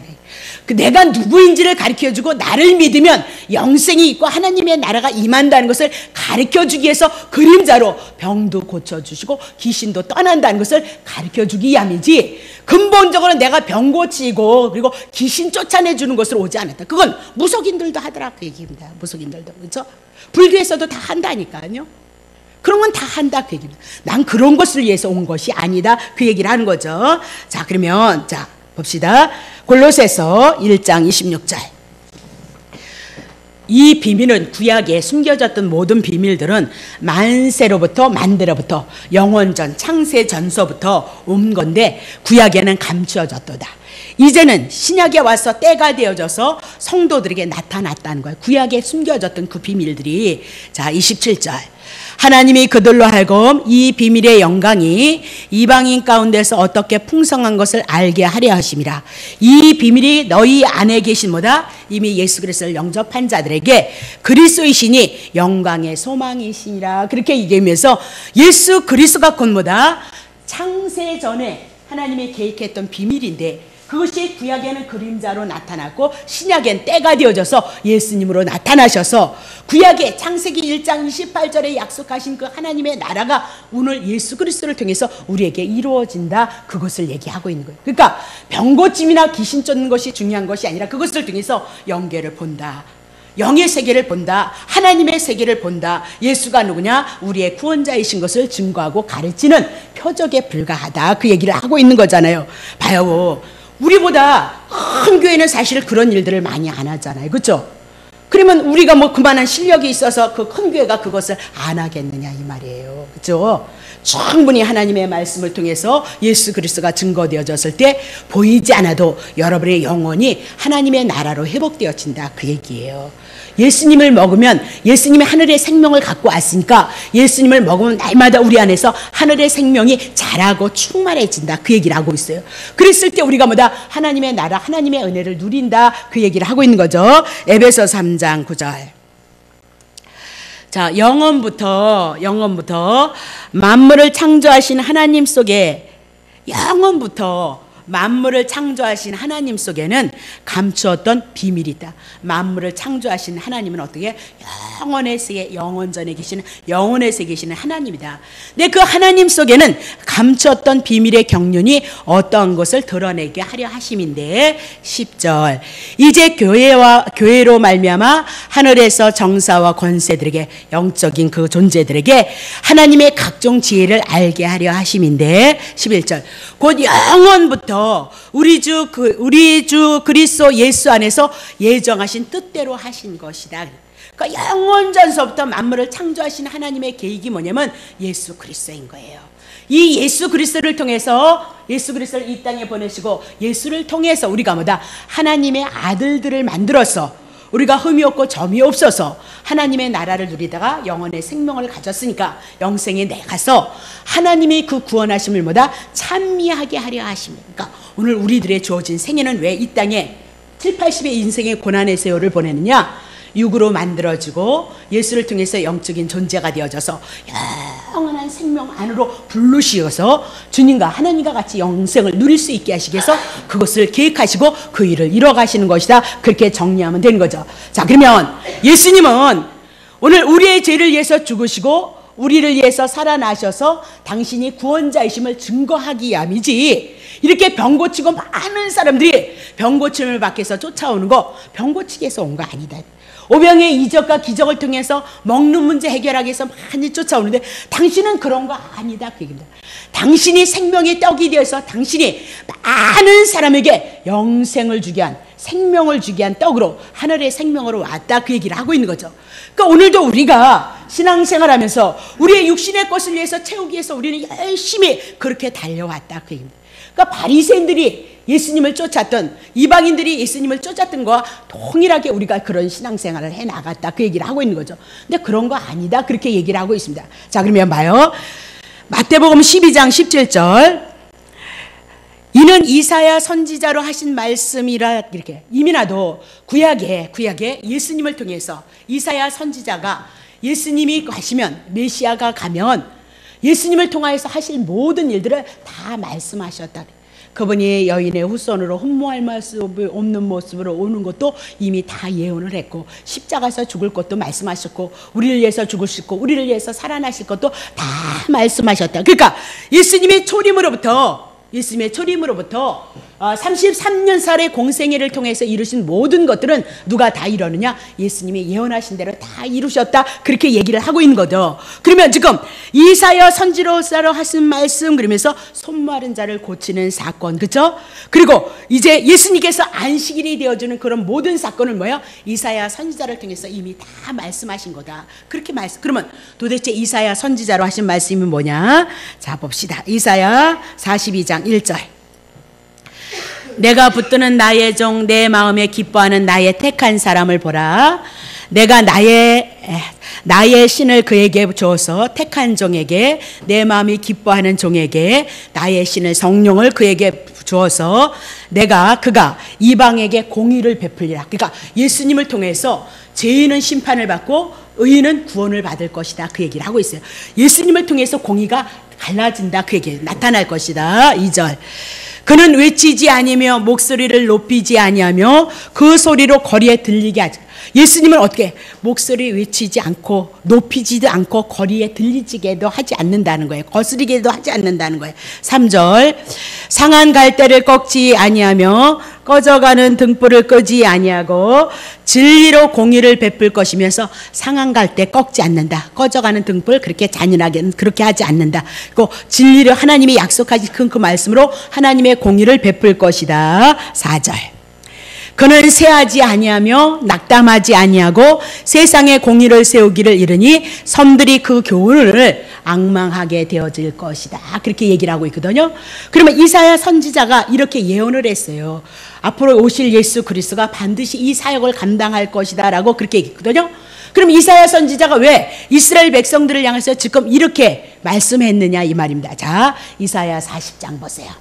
내가 누구인지를 가르쳐주고 나를 믿으면 영생이 있고 하나님의 나라가 임한다는 것을 가르쳐주기 위해서 그림자로 병도 고쳐주시고 귀신도 떠난다는 것을 가르쳐주기 위함이지 근본적으로 내가 병 고치고 그리고 귀신 쫓아내주는 것으로 오지 않았다. 그건 무속인들도 하더라 그 얘기입니다. 무속인들도 그렇죠? 불교에서도 다 한다니까요. 그런 건 다 한다 그 얘기입니다. 난 그런 것을 위해서 온 것이 아니다 그 얘기를 하는 거죠. 자, 그러면 자 봅시다. 골로새서 1장 26절. 이 비밀은 구약에 숨겨졌던 모든 비밀들은 만세로부터 만대로부터 영원전 창세전서부터 온 건데 구약에는 감추어졌도다. 이제는 신약에 와서 때가 되어져서 성도들에게 나타났다는 거예요. 구약에 숨겨졌던 그 비밀들이. 자, 27절. 하나님이 그들로 하여금 이 비밀의 영광이 이방인 가운데서 어떻게 풍성한 것을 알게 하려 하심이라. 이 비밀이 너희 안에 계신보다 이미 예수 그리스도를 영접한 자들에게 그리스도이시니 영광의 소망이시니라. 그렇게 얘기하면서 예수 그리스도가 곧보다 창세 전에 하나님이 계획했던 비밀인데 그것이 구약에는 그림자로 나타났고 신약엔 때가 되어져서 예수님으로 나타나셔서 구약의 창세기 1장 28절에 약속하신 그 하나님의 나라가 오늘 예수 그리스도를 통해서 우리에게 이루어진다. 그것을 얘기하고 있는 거예요. 그러니까 병고침이나 귀신 쫓는 것이 중요한 것이 아니라 그것을 통해서 영계를 본다. 영의 세계를 본다. 하나님의 세계를 본다. 예수가 누구냐? 우리의 구원자이신 것을 증거하고 가르치는 표적에 불과하다. 그 얘기를 하고 있는 거잖아요. 봐요. 우리보다 큰 교회는 사실 그런 일들을 많이 안 하잖아요. 그렇죠? 그러면 우리가 뭐 그만한 실력이 있어서 그 큰 교회가 그것을 안 하겠느냐 이 말이에요. 그렇죠? 충분히 하나님의 말씀을 통해서 예수 그리스도가 증거되어졌을 때 보이지 않아도 여러분의 영혼이 하나님의 나라로 회복되어진다 그 얘기예요. 예수님을 먹으면 예수님이 하늘의 생명을 갖고 왔으니까 예수님을 먹으면 날마다 우리 안에서 하늘의 생명이 자라고 충만해진다 그 얘기를 하고 있어요. 그랬을 때 우리가 뭐다? 하나님의 나라, 하나님의 은혜를 누린다 그 얘기를 하고 있는 거죠. 에베소 3장 9절. 자, 영원부터 만물을 창조하신 하나님 속에, 영원부터 만물을 창조하신 하나님 속에는 감추었던 비밀이 있다. 만물을 창조하신 하나님은 어떻게? 영원의 세계, 영원전에 계시는, 영원의 세계에 계시는 하나님이다. 근데 그 하나님 속에는 감추었던 비밀의 경륜이 어떤 것을 드러내게 하려 하심인데 10절. 이제 교회로 말미암아 하늘에서 정사와 권세들에게, 영적인 그 존재들에게 하나님의 각종 지혜를 알게 하려 하심인데 11절. 곧 영원부터 우리 주 그리스도 예수 안에서 예정하신 뜻대로 하신 것이다. 그러니까 영원전서부터 만물을 창조하신 하나님의 계획이 뭐냐면 예수 그리스도인 거예요. 이 예수 그리스도를 통해서, 예수 그리스도를 이 땅에 보내시고 예수를 통해서 우리가 뭐다? 하나님의 아들들을 만들어서 우리가 흠이 없고 점이 없어서 하나님의 나라를 누리다가 영혼의 생명을 가졌으니까 영생에 내가서 하나님이 그 구원하심을 뭐다? 찬미하게 하려 하십니다. 그러니까 오늘 우리들의 주어진 생애는 왜 이 땅에 7, 80의 인생의 고난의 세월을 보내느냐? 육으로 만들어지고 예수를 통해서 영적인 존재가 되어져서 영원한 생명 안으로 부르시어서 주님과 하나님과 같이 영생을 누릴 수 있게 하시기 위해서 그것을 계획하시고 그 일을 이뤄가시는 것이다. 그렇게 정리하면 되는 거죠. 자, 그러면 예수님은 오늘 우리의 죄를 위해서 죽으시고 우리를 위해서 살아나셔서 당신이 구원자이심을 증거하기 위함이지, 이렇게 병 고치고 많은 사람들이 병 고침을 받기 위해서 쫓아오는 거 병 고치기 위해서 온 거 아니다. 오병의 이적과 기적을 통해서 먹는 문제 해결하기 위해서 많이 쫓아오는데 당신은 그런 거 아니다 그 얘기입니다. 당신이 생명의 떡이 되어서 당신이 많은 사람에게 영생을 주게 한, 생명을 주게 한 떡으로 하늘의 생명으로 왔다 그 얘기를 하고 있는 거죠. 그러니까 오늘도 우리가 신앙생활하면서 우리의 육신의 것을 위해서 채우기 위해서 우리는 열심히 그렇게 달려왔다 그 얘기입니다. 그러니까 바리새인들이 예수님을 쫓았던, 이방인들이 예수님을 쫓았던 거와 동일하게 우리가 그런 신앙생활을 해나갔다 그 얘기를 하고 있는 거죠. 근데 그런 거 아니다 그렇게 얘기를 하고 있습니다. 자, 그러면 봐요. 마태복음 12장 17절. 이는 이사야 선지자로 하신 말씀이라, 이렇게 이미나도 구약에 예수님을 통해서 이사야 선지자가 예수님이 가시면, 메시아가 가면 예수님을 통하여서 하실 모든 일들을 다 말씀하셨다. 그분이 여인의 후손으로 흠모할 모습이 없는 모습으로 오는 것도 이미 다 예언을 했고, 십자가에서 죽을 것도 말씀하셨고, 우리를 위해서 죽으시고 우리를 위해서 살아나실 것도 다 말씀하셨다. 그러니까 예수님의 초림으로부터 33년살의 공생애를 통해서 이루신 모든 것들은 누가 다 이루느냐? 예수님이 예언하신 대로 다 이루셨다 그렇게 얘기를 하고 있는 거죠. 그러면 지금 이사야 선지자로 하신 말씀, 그러면서 손마른 자를 고치는 사건, 그렇죠? 그리고 이제 예수님께서 안식일이 되어주는 그런 모든 사건을 뭐야? 이사야 선지자를 통해서 이미 다 말씀하신 거다 그렇게 말씀. 그러면 도대체 이사야 선지자로 하신 말씀이 뭐냐? 자, 봅시다. 이사야 42장 1절. 내가 붙드는 나의 종, 내 마음에 기뻐하는 나의 택한 사람을 보라. 내가 나의 신을 그에게 주어서 택한 종에게, 내 마음이 기뻐하는 종에게 나의 신을, 성령을 그에게 주어서 그가 이방에게 공의를 베풀리라. 그러니까 예수님을 통해서 죄인은 심판을 받고 의인은 구원을 받을 것이다 그 얘기를 하고 있어요. 예수님을 통해서 공의가 갈라진다 그 얘기, 나타날 것이다. 2절. 그는 외치지 아니며 목소리를 높이지 아니하며 그 소리로 거리에 들리게 하지. 예수님은 어떻게 목소리 외치지 않고 높이지도 않고 거리에 들리지게도 하지 않는다는 거예요. 거스리게도 하지 않는다는 거예요. 3절. 상한 갈대를 꺾지 아니하며 꺼져가는 등불을 끄지 아니하고 진리로 공의를 베풀 것이면서 상한 갈대 꺾지 않는다. 꺼져가는 등불 그렇게 잔인하게 그렇게 하지 않는다. 그리고 진리로 하나님이 약속하신 그 말씀으로 하나님의 공의를 베풀 것이다. 4절. 그는 세하지 아니하며 낙담하지 아니하고 세상에 공의를 세우기를 이르니 섬들이 그 교훈을 앙망하게 되어질 것이다. 그렇게 얘기를 하고 있거든요. 그러면 이사야 선지자가 이렇게 예언을 했어요. 앞으로 오실 예수 그리스도가 반드시 이 사역을 감당할 것이다 라고 그렇게 얘기했거든요. 그럼 이사야 선지자가 왜 이스라엘 백성들을 향해서 지금 이렇게 말씀했느냐 이 말입니다. 자, 이사야 40장 보세요.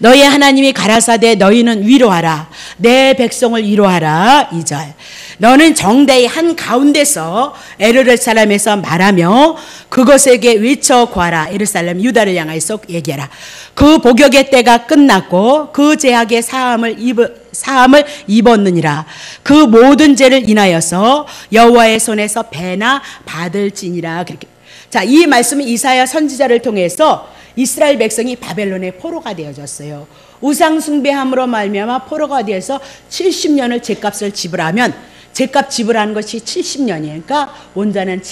너희 하나님이 가라사대 너희는 위로하라. 내 백성을 위로하라. 2절. 너는 정대의 한가운데서 에르살렘에서 말하며 그것에게 외쳐 구하라. 예루살렘 유다를 향해서 얘기하라. 그 복역의 때가 끝났고 그 죄악의 사함을 입었느니라. 그 모든 죄를 인하여서 여호와의 손에서 배나 받을지니라. 그렇게. 자, 이 말씀은 이사야 선지자를 통해서 이스라엘 백성이 바벨론의 포로가 되어졌어요. 우상 숭배함으로 말미암아 포로가 되어서 70년을 죄값을 지불하면 죄값 지불하는 것이 70년이에요. 그러니까 온전한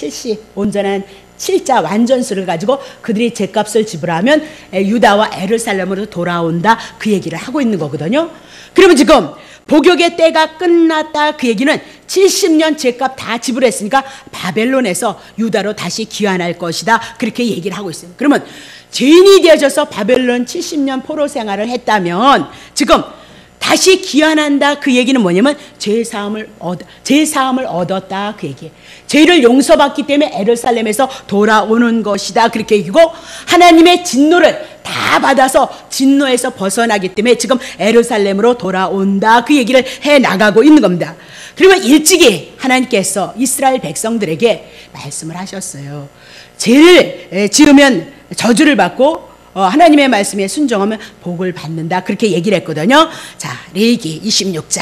7자 완전수를 가지고 그들이 죄값을 지불하면 유다와 에르살렘으로 돌아온다. 그 얘기를 하고 있는 거거든요. 그러면 지금 복역의 때가 끝났다. 그 얘기는 70년 죄값 다 지불했으니까 바벨론에서 유다로 다시 귀환할 것이다. 그렇게 얘기를 하고 있어요. 그러면 죄인이 되어져서 바벨론 70년 포로 생활을 했다면 지금 다시 귀환한다. 그 얘기는 뭐냐면 죄사함을 얻었다. 그 얘기예요. 죄를 용서받기 때문에 에르살렘에서 돌아오는 것이다. 그렇게 얘기고 하나님의 진노를 다 받아서 진노에서 벗어나기 때문에 지금 에르살렘으로 돌아온다. 그 얘기를 해 나가고 있는 겁니다. 그러면 일찍이 하나님께서 이스라엘 백성들에게 말씀을 하셨어요. 죄를 지으면 저주를 받고 하나님의 말씀에 순종하면 복을 받는다. 그렇게 얘기를 했거든요. 자, 레위기 26장.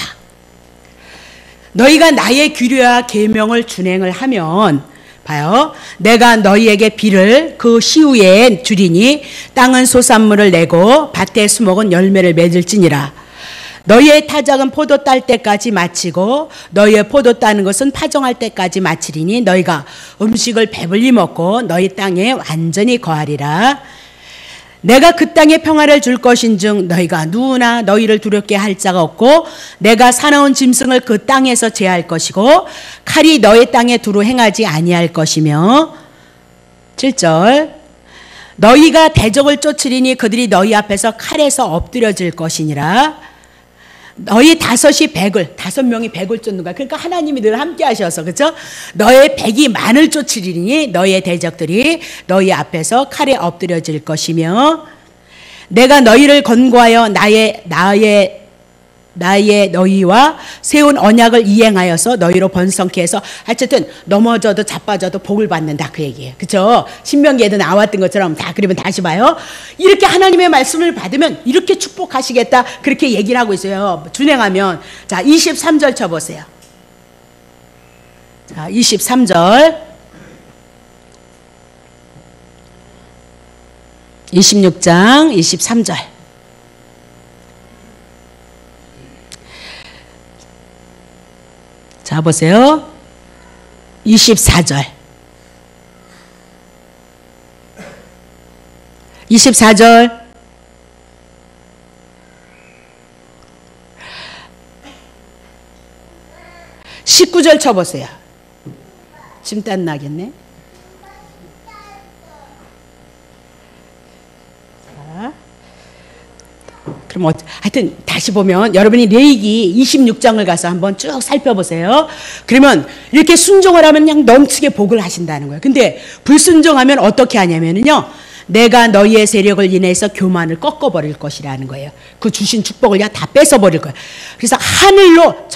너희가 나의 규례와 계명을 준행을 하면 봐요. 내가 너희에게 비를 그 시후에 주리니 땅은 소산물을 내고 밭의 수목은 열매를 맺을지니라. 너희의 타작은 포도 딸 때까지 마치고 너희의 포도 따는 것은 파종할 때까지 마치리니 너희가 음식을 배불리 먹고 너희 땅에 완전히 거하리라. 내가 그 땅에 평화를 줄 것인즉 너희가 누구나 너희를 두렵게 할 자가 없고 내가 사나운 짐승을 그 땅에서 제할 것이고 칼이 너희 땅에 두루 행하지 아니할 것이며 7절 너희가 대적을 쫓으리니 그들이 너희 앞에서 칼에서 엎드려질 것이니라. 너희 5명이 100을 쫓는 거야. 그러니까 하나님이 늘 함께 하셔서 그렇죠? 너의 100이 만을 쫓으리니 너희의 대적들이 너희 앞에서 칼에 엎드려질 것이며 내가 너희를 권고하여 나의 너희와 세운 언약을 이행하여서 너희로 번성케 해서 어쨌든 넘어져도 자빠져도 복을 받는다. 그 얘기예요. 그렇죠? 신명기에도 나왔던 것처럼 다 그러면 다시 봐요. 이렇게 하나님의 말씀을 받으면 이렇게 축복하시겠다. 그렇게 얘기를 하고 있어요. 준행하면. 자, 23절 쳐보세요. 자, 23절. 26장 23절. 자, 보세요. 24절. 24절. 19절 쳐보세요. 침땀 나겠네. 그럼 하여튼 다시 보면 여러분이 레위기 26장을 가서 한번 쭉 살펴보세요. 그러면 이렇게 순종을 하면 그냥 넘치게 복을 하신다는 거예요. 근데 불순종하면 어떻게 하냐면요. 내가 너희의 세력을 인해서 교만을 꺾어버릴 것이라는 거예요. 그 주신 축복을 다 뺏어버릴 거예요. 그래서 하늘로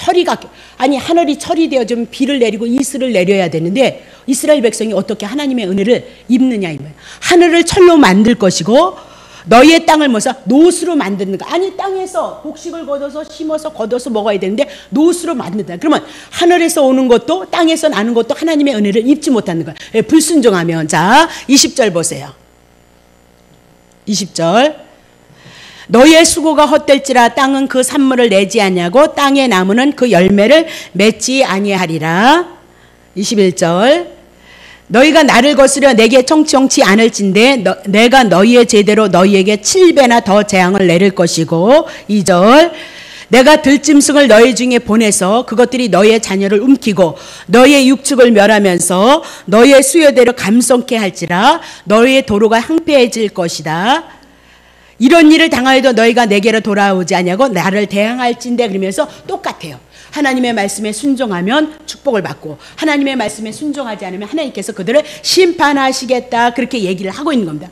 하늘이 철이 되어지면 비를 내리고 이슬을 내려야 되는데 이스라엘 백성이 어떻게 하나님의 은혜를 입느냐 이 말이에요. 하늘을 철로 만들 것이고 너희의 땅을 뭐서 노수로 만드는 거. 아니 땅에서 곡식을 걷어서 심어서 걷어서 먹어야 되는데 노수로 만든다. 그러면 하늘에서 오는 것도 땅에서 나는 것도 하나님의 은혜를 입지 못하는 거예요. 불순종하면. 자, 20절 보세요. 20절. 너희의 수고가 헛될지라 땅은 그 산물을 내지 아니하고 땅의 나무는 그 열매를 맺지 아니하리라. 21절. 너희가 나를 거스려 내게 청치 않을진대 내가 너희의 제대로 너희에게 7배나 더 재앙을 내릴 것이고 2절 내가 들짐승을 너희 중에 보내서 그것들이 너희의 자녀를 움키고 너희의 육축을 멸하면서 너희의 수요대로 감성케 할지라 너희의 도로가 황폐해질 것이다. 이런 일을 당하여도 너희가 내게로 돌아오지 아니하고 나를 대항할진대 그러면서 똑같아요. 하나님의 말씀에 순종하면 축복을 받고 하나님의 말씀에 순종하지 않으면 하나님께서 그들을 심판하시겠다 그렇게 얘기를 하고 있는 겁니다.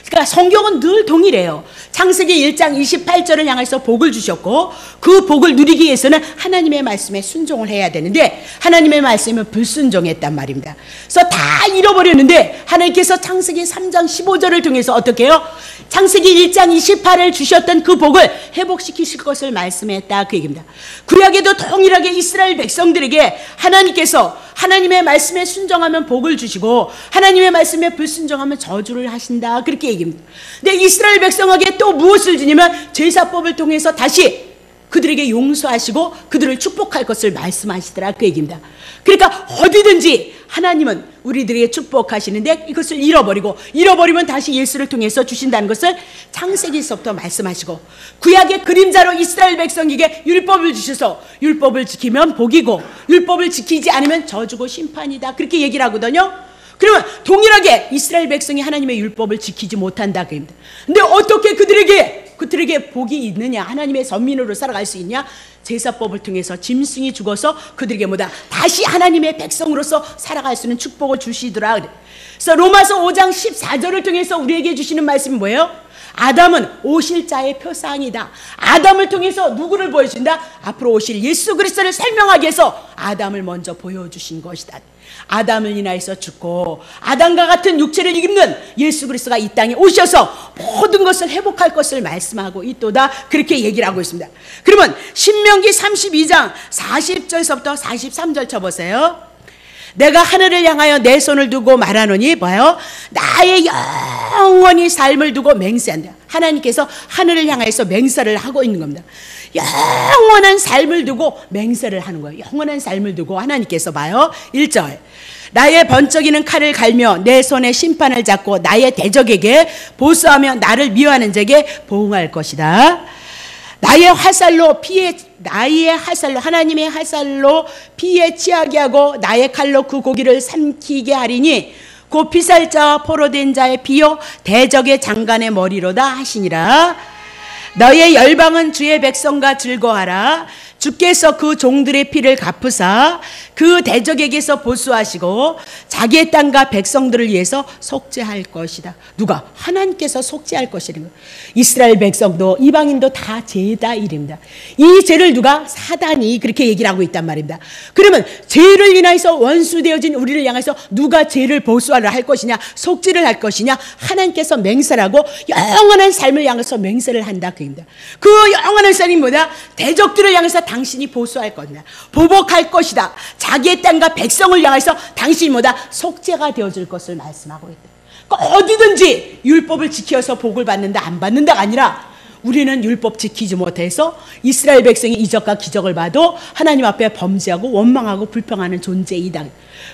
그러니까 성경은 늘 동일해요. 창세기 1장 28절을 향해서 복을 주셨고 그 복을 누리기 위해서는 하나님의 말씀에 순종을 해야 되는데 하나님의 말씀에 불순종했단 말입니다. 그래서 다 잃어버렸는데 하나님께서 창세기 3장 15절을 통해서 어떻게 해요? 창세기 1장 28을 주셨던 그 복을 회복시키실 것을 말씀했다 그 얘기입니다. 구약에도 동일하게 이스라엘 백성들에게 하나님께서 하나님의 말씀에 순종하면 복을 주시고 하나님의 말씀에 불순종하면 저주를 하신다 그렇게 얘기합니다. 근데 이스라엘 백성에게 또 무엇을 주냐면 제사법을 통해서 다시 그들에게 용서하시고 그들을 축복할 것을 말씀하시더라 그 얘기입니다. 그러니까 어디든지 하나님은 우리들에게 축복하시는데 이것을 잃어버리면 다시 예수를 통해서 주신다는 것을 창세기서부터 말씀하시고 구약의 그림자로 이스라엘 백성에게 율법을 주셔서 율법을 지키면 복이고 율법을 지키지 않으면 저주고 심판이다 그렇게 얘기를 하거든요. 그러면 동일하게 이스라엘 백성이 하나님의 율법을 지키지 못한다 그입니다. 근데 어떻게 그들에게 복이 있느냐 하나님의 선민으로 살아갈 수 있냐 제사법을 통해서 짐승이 죽어서 그들에게 뭐다 다시 하나님의 백성으로서 살아갈 수 있는 축복을 주시더라. 그래서 로마서 5장 14절을 통해서 우리에게 주시는 말씀이 뭐예요? 아담은 오실 자의 표상이다. 아담을 통해서 누구를 보여준다? 앞으로 오실 예수 그리스도를 설명하기 위해서 아담을 먼저 보여주신 것이다. 아담을 인하여서 죽고 아담과 같은 육체를 입는 예수 그리스도가 이 땅에 오셔서 모든 것을 회복할 것을 말씀하고 있도다 그렇게 얘기를 하고 있습니다. 그러면 신명기 32장 40절서부터 43절 쳐보세요. 내가 하늘을 향하여 내 손을 두고 말하노니 봐요. 나의 영원히 삶을 두고 맹세한다. 하나님께서 하늘을 향해서 맹세를 하고 있는 겁니다. 영원한 삶을 두고 맹세를 하는 거예요. 영원한 삶을 두고 하나님께서 봐요. 1절 나의 번쩍이는 칼을 갈며 내 손에 심판을 잡고 나의 대적에게 보수하며 나를 미워하는 자에게 보응할 것이다. 나의 화살로 하나님의 화살로 피에 취하게 하고 나의 칼로 그 고기를 삼키게 하리니 곧 피살자와 포로된 자의 피요 대적의 장관의 머리로다 하시니라. 너의 열방은 주의 백성과 즐거워하라. 주께서 그 종들의 피를 갚으사 그 대적에게서 보수하시고 자기의 땅과 백성들을 위해서 속죄할 것이다. 누가? 하나님께서 속죄할 것이라는 거예요. 이스라엘 백성도 이방인도 다 죄다 이릅니다. 이 죄를 누가? 사단이 그렇게 얘기를 하고 있단 말입니다. 그러면 죄를 인하여서 원수되어진 우리를 향해서 누가 죄를 보수하려 할 것이냐 속죄를 할 것이냐 하나님께서 맹세를 하고 영원한 삶을 향해서 맹세를 한다 그입니다. 그 영원한 삶이 뭐냐? 대적들을 향해서 당신이 보수할 것이다. 보복할 것이다. 자기의 땅과 백성을 향해서 당신이 뭐다? 속죄가 되어줄 것을 말씀하고 있다. 그러니까 어디든지 율법을 지켜서 복을 받는다 안 받는다가 아니라 우리는 율법 지키지 못해서 이스라엘 백성이 이적과 기적을 봐도 하나님 앞에 범죄하고 원망하고 불평하는 존재이다.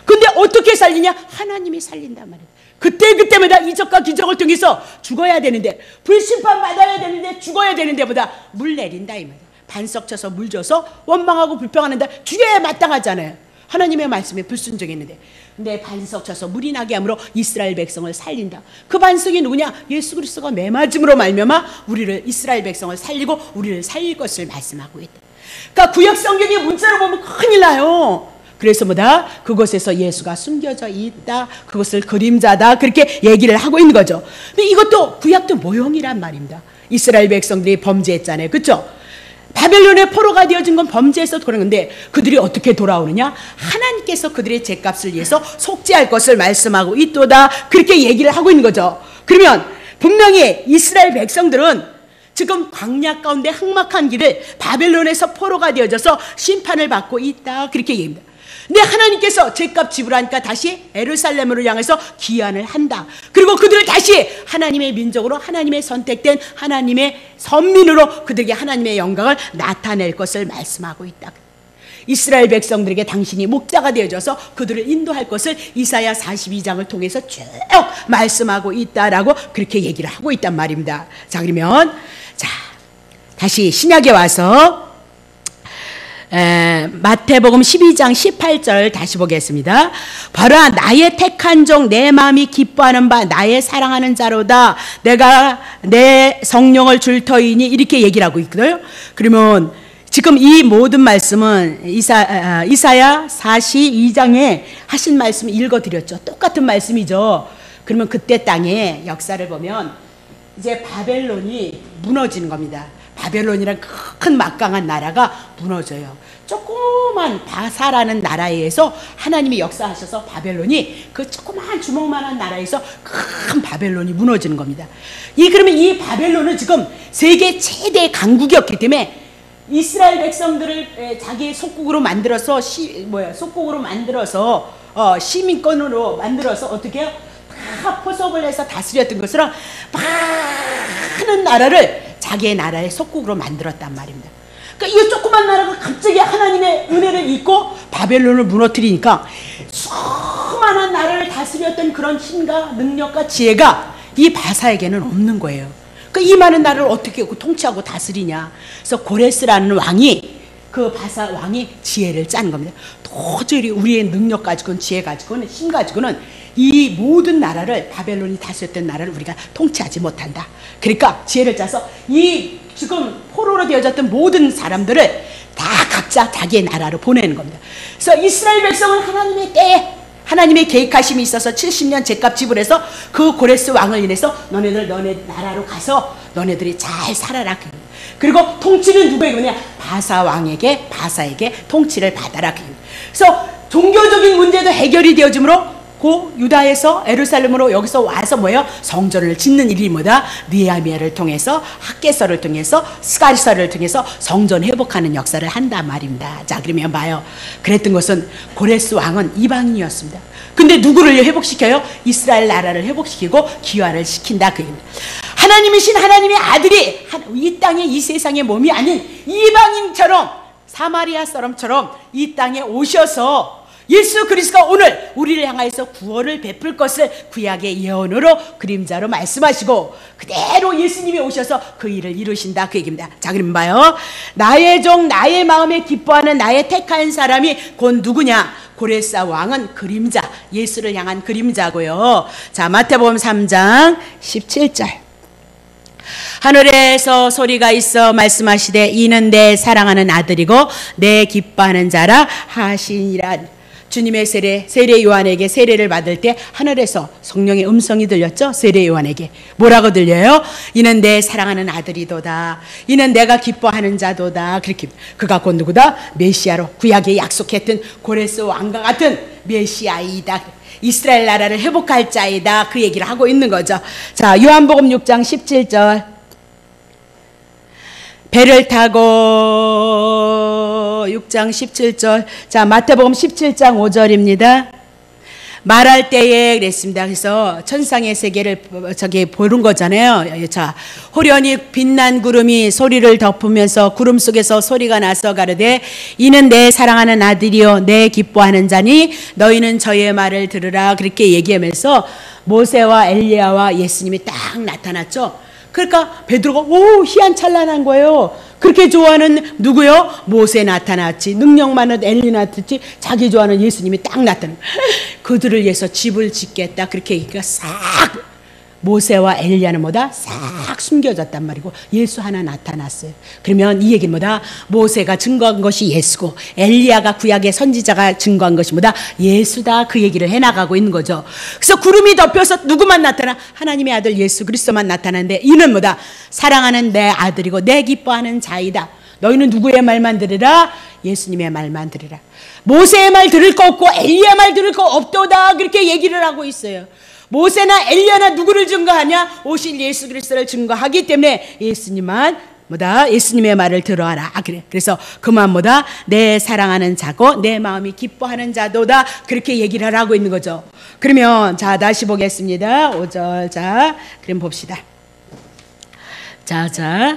근데 어떻게 살리냐? 하나님이 살린단 말이에요. 그때마다 이적과 기적을 통해서 죽어야 되는데 불심판 받아야 되는데 죽어야 되는데 보다 물 내린다 이 말이에요. 반석 쳐서 물 줘서 원망하고 불평하는데 죽여야 마땅하잖아요. 하나님의 말씀에 불순종했는데 근데 반석 쳐서 물이 나게 함으로 이스라엘 백성을 살린다. 그 반석이 누구냐? 예수 그리스도가 매맞음으로 말미암아 우리를 이스라엘 백성을 살리고 우리를 살릴 것을 말씀하고 있다. 그러니까 구약 성경의 문자로 보면 큰일 나요. 그래서 뭐다? 그곳에서 예수가 숨겨져 있다. 그것을 그림자다. 그렇게 얘기를 하고 있는 거죠. 근데 이것도 구약도 모형이란 말입니다. 이스라엘 백성들이 범죄했잖아요. 그렇죠? 바벨론의 포로가 되어진 건 범죄에서 그런 건데 그들이 어떻게 돌아오느냐? 하나님께서 그들의 죄값을 위해서 속죄할 것을 말씀하고 있도다. 그렇게 얘기를 하고 있는 거죠. 그러면 분명히 이스라엘 백성들은 지금 광야 가운데 흑막한 길을 바벨론에서 포로가 되어져서 심판을 받고 있다. 그렇게 얘기합니다. 근데 하나님께서 죄값 지불하니까 다시 예루살렘으로 향해서 귀환을 한다. 그리고 그들을 다시 하나님의 민족으로 하나님의 선택된 하나님의 선민으로 그들에게 하나님의 영광을 나타낼 것을 말씀하고 있다. 이스라엘 백성들에게 당신이 목자가 되어줘서 그들을 인도할 것을 이사야 42장을 통해서 쭉 말씀하고 있다라고 그렇게 얘기를 하고 있단 말입니다. 자, 그러면 자 다시 신약에 와서 마태복음 12장 18절 다시 보겠습니다. 봐라, 나의 택한 종 내 마음이 기뻐하는 바 나의 사랑하는 자로다. 내가 내 성령을 줄 터이니, 이렇게 얘기를 하고 있거든요. 그러면 지금 이 모든 말씀은 이사야 42장에 하신 말씀 읽어드렸죠. 똑같은 말씀이죠. 그러면 그때 땅의 역사를 보면 이제 바벨론이 무너지는 겁니다. 바벨론이란 큰 막강한 나라가 무너져요. 조그만 바사라는 나라에 의해서 하나님이 역사하셔서 바벨론이 그 조그만 주먹만한 나라에서 큰 바벨론이 무너지는 겁니다. 그러면 이 바벨론은 지금 세계 최대 강국이었기 때문에 이스라엘 백성들을 자기의 속국으로 만들어서 시민권으로 만들어서 어떻게 해요? 다 포섭을 해서 다스렸던 것처럼 많은 나라를 자기의 나라의 속국으로 만들었단 말입니다. 그러니까 이 조그만 나라가 갑자기 하나님의 은혜를 잊고 바벨론을 무너뜨리니까 수많은 나라를 다스렸던 그런 힘과 능력과 지혜가 이 바사에게는 없는 거예요. 그러니까 이 많은 나라를 어떻게 통치하고 다스리냐. 그래서 고레스라는 왕이, 그 바사 왕이 지혜를 짠 겁니다. 도저히 우리의 능력 가지고는, 지혜 가지고는, 힘 가지고는 이 모든 나라를, 바벨론이 다스렸던 나라를 우리가 통치하지 못한다. 그러니까 지혜를 짜서 이 지금 포로로 되어졌던 모든 사람들을 다 각자 자기의 나라로 보내는 겁니다. 그래서 이스라엘 백성은 하나님의 때에 하나님의 계획하심이 있어서 70년 제값 지불해서 그 고레스 왕을 인해서 너네 나라로 가서 너네들이 잘 살아라. 그리고 통치는 누구에게 뭐냐? 바사에게 통치를 받아라. 그래서 종교적인 문제도 해결이 되어지므로 고 유다에서 예루살렘으로 여기서 와서 뭐예요? 성전을 짓는 일이 뭐다? 느헤미야를 통해서, 학개서를 통해서, 스가랴서를 통해서 성전 회복하는 역사를 한단 말입니다. 자, 그러면 봐요. 그랬던 것은 고레스 왕은 이방인이었습니다. 근데 누구를 회복시켜요? 이스라엘 나라를 회복시키고 기화를 시킨다, 그 얘기입니다. 하나님이신 하나님의 아들이 이 땅에, 이 세상의 몸이 아닌 이방인처럼, 사마리아 사람처럼 이 땅에 오셔서 예수 그리스도가 오늘 우리를 향하여서 구원을 베풀 것을 구약의 예언으로, 그림자로 말씀하시고 그대로 예수님이 오셔서 그 일을 이루신다, 그 얘기입니다. 자, 그럼 봐요. 나의 종, 나의 마음에 기뻐하는 나의 택한 사람이 곧 누구냐? 고레스 왕은 그림자, 예수를 향한 그림자고요. 자, 마태복음 3장 17절. 하늘에서 소리가 있어 말씀하시되 이는 내 사랑하는 아들이고 내 기뻐하는 자라 하시니라. 주님의 세례 요한에게 세례를 받을 때 하늘에서 성령의 음성이 들렸죠. 세례 요한에게 뭐라고 들려요? 이는 내 사랑하는 아들이도다. 이는 내가 기뻐하는 자도다. 그렇게 그가 곧 누구다? 메시아로, 구약에 약속했던 고레스 왕과 같은 메시아이다. 이스라엘 나라를 회복할 자이다. 그 얘기를 하고 있는 거죠. 자, 요한복음 6장 17절. 배를 타고 6장 17절. 자, 마태복음 17장 5절입니다. 말할 때에 그랬습니다. 그래서 천상의 세계를 보는 거잖아요. 자, 호련히 빛난 구름이 소리를 덮으면서 구름 속에서 소리가 나서 가르되 이는 내 사랑하는 아들이요 내 기뻐하는 자니 너희는 저의 말을 들으라. 그렇게 얘기하면서 모세와 엘리야와 예수님이 딱 나타났죠. 그러니까 베드로가 희한찬란한 거예요. 그렇게 좋아하는 누구요? 모세 나타났지, 능력 많은 엘리 나타났지, 자기 좋아하는 예수님이 딱 나타나. 그들을 위해서 집을 짓겠다. 그렇게 얘기가 싹, 모세와 엘리야는 뭐다? 싹 숨겨졌단 말이고 예수 하나 나타났어요. 그러면 이 얘기는 뭐다? 모세가 증거한 것이 예수고 엘리야가 구약의 선지자가 증거한 것이 뭐다? 예수다. 그 얘기를 해나가고 있는 거죠. 그래서 구름이 덮여서 누구만 나타나? 하나님의 아들 예수 그리스도만 나타나는데 이는 뭐다? 사랑하는 내 아들이고 내 기뻐하는 자이다. 너희는 누구의 말만 들으라? 예수님의 말만 들으라. 모세의 말 들을 거 없고 엘리야 말 들을 거 없도다. 그렇게 얘기를 하고 있어요. 모세나 엘리야나 누구를 증거하냐? 오실 예수 그리스도를 증거하기 때문에 예수님만 뭐다? 예수님의 말을 들어라. 그래. 그래서 그만 뭐다? 내 사랑하는 자고 내 마음이 기뻐하는 자도다. 그렇게 얘기를 하고 있는 거죠. 그러면 자, 다시 보겠습니다. 5절. 자, 그럼 봅시다. 자.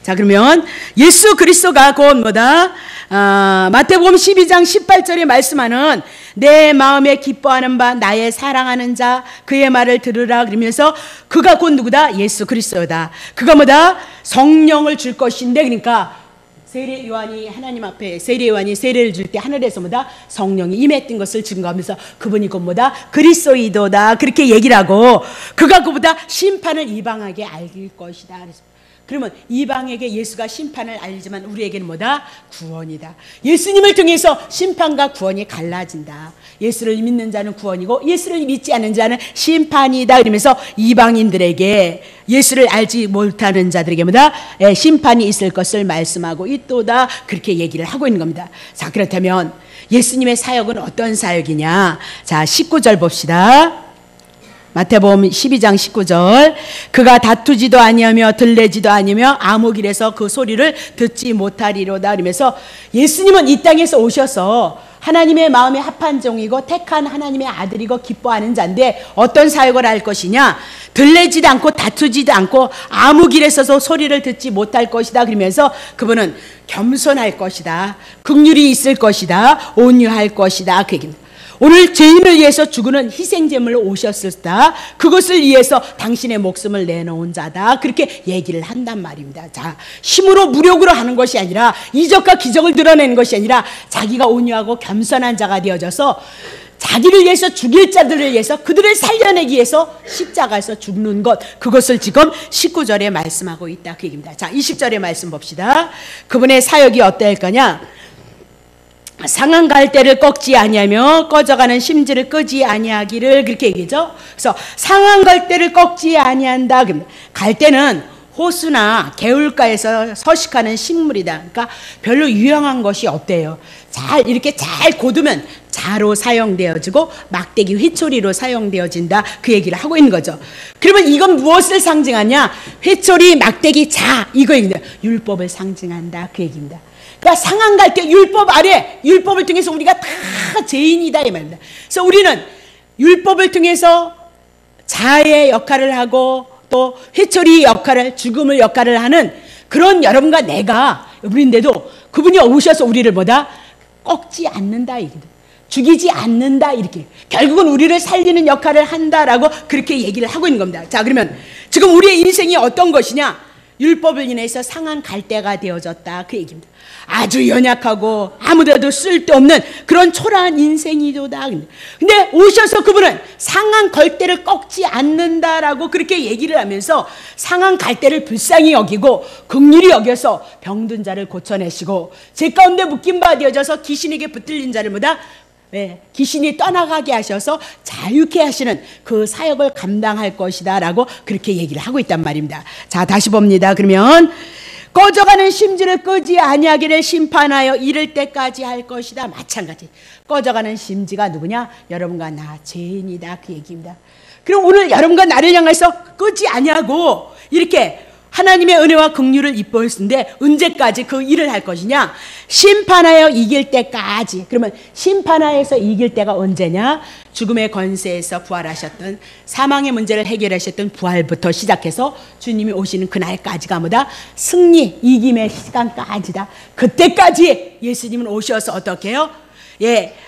자, 그러면 예수 그리스도가 곧 뭐다? 마태복음 12장 18절에 말씀하는 내 마음에 기뻐하는 바 나의 사랑하는 자 그의 말을 들으라 그러면서 그가 곧 누구다? 예수 그리스도다. 그가 뭐다? 성령을 줄 것인데, 그러니까 세례 요한이 하나님 앞에 세례 요한이 세례를 줄 때 하늘에서 뭐다? 성령이 임했던 것을 증거하면서 그분이 곧 뭐다? 그리스도이도다. 그렇게 얘기를 하고 그가 그보다 심판을 이방에게 알릴 것이다. 그러면 이방에게 예수가 심판을 알리지만 우리에게는 뭐다? 구원이다. 예수님을 통해서 심판과 구원이 갈라진다. 예수를 믿는 자는 구원이고 예수를 믿지 않는 자는 심판이다. 그러면서 이방인들에게 예수를 알지 못하는 자들에게 뭐다? 심판이 있을 것을 말씀하고 있도다. 그렇게 얘기를 하고 있는 겁니다. 자, 그렇다면 예수님의 사역은 어떤 사역이냐? 자, 19절 봅시다. 마태복음 12장 19절 그가 다투지도 아니하며 들레지도 아니며 아무 길에서 그 소리를 듣지 못하리로다. 그러면서 예수님은 이 땅에서 오셔서 하나님의 마음에 합한 종이고 택한 하나님의 아들이고 기뻐하는 자인데 어떤 사역을 할 것이냐? 들레지도 않고 다투지도 않고 아무 길에서도 소리를 듣지 못할 것이다. 그러면서 그분은 겸손할 것이다. 긍휼이 있을 것이다. 온유할 것이다. 그 얘기입니다. 오늘 죄인을 위해서 죽는 희생제물로 오셨을다. 그것을 위해서 당신의 목숨을 내놓은 자다. 그렇게 얘기를 한단 말입니다. 자, 힘으로 무력으로 하는 것이 아니라 이적과 기적을 드러내는 것이 아니라 자기가 온유하고 겸손한 자가 되어져서 자기를 위해서 죽일 자들을 위해서 그들을 살려내기 위해서 십자가에서 죽는 것, 그것을 지금 19절에 말씀하고 있다. 그 얘기입니다. 자, 20절의 말씀 봅시다. 그분의 사역이 어떨 거냐? 상한 갈대를 꺾지 아니하며 꺼져가는 심지를 끄지 아니하기를, 그렇게 얘기죠. 그래서 상한 갈대를 꺾지 아니한다. 갈대는 호수나 개울가에서 서식하는 식물이다. 그러니까 별로 유용한 것이 없대요. 이렇게 잘 고두면 자로 사용되어지고 막대기 회초리로 사용되어진다. 그 얘기를 하고 있는 거죠. 그러면 이건 무엇을 상징하냐? 회초리, 막대기, 자, 이거입니다. 율법을 상징한다. 그 얘기입니다. 그러니까 상한 갈대, 율법 아래, 율법을 통해서 우리가 다 죄인이다 이 말입니다. 그래서 우리는 율법을 통해서 자의 역할을 하고 또 회초리 역할을, 죽음의 역할을 하는 그런 여러분과 내가 우리인데도 그분이 오셔서 우리를 뭐다? 꺾지 않는다 이거다. 죽이지 않는다 이렇게. 결국은 우리를 살리는 역할을 한다라고 그렇게 얘기를 하고 있는 겁니다. 자, 그러면 지금 우리의 인생이 어떤 것이냐? 율법을 인해서 상한 갈대가 되어졌다 그 얘기입니다. 아주 연약하고 아무데도 쓸데없는 그런 초라한 인생이도다. 근데 오셔서 그분은 상한 갈대를 꺾지 않는다라고 그렇게 얘기를 하면서 상한 갈대를 불쌍히 여기고 긍휼히 여겨서 병든 자를 고쳐내시고 죄 가운데 묶인 바 되어져서 귀신에게 붙들린 자를 뭐다? 귀신이 떠나가게 하셔서 자유케 하시는 그 사역을 감당할 것이다 라고 그렇게 얘기를 하고 있단 말입니다. 자, 다시 봅니다. 그러면 꺼져가는 심지를 끄지 아니하기를 심판하여 이를 때까지 할 것이다. 마찬가지. 꺼져가는 심지가 누구냐? 여러분과 나 죄인이다 그 얘기입니다. 그럼 오늘 여러분과 나를 향해서 끄지 아니하고 이렇게 하나님의 은혜와 긍휼을 입보였는데 언제까지 그 일을 할 것이냐? 심판하여 이길 때까지. 그러면 심판하여서 이길 때가 언제냐? 죽음의 권세에서 부활하셨던, 사망의 문제를 해결하셨던 부활부터 시작해서 주님이 오시는 그날까지가 뭐다? 승리, 이김의 시간까지다. 그때까지 예수님은 오셔서 어떻게 해요?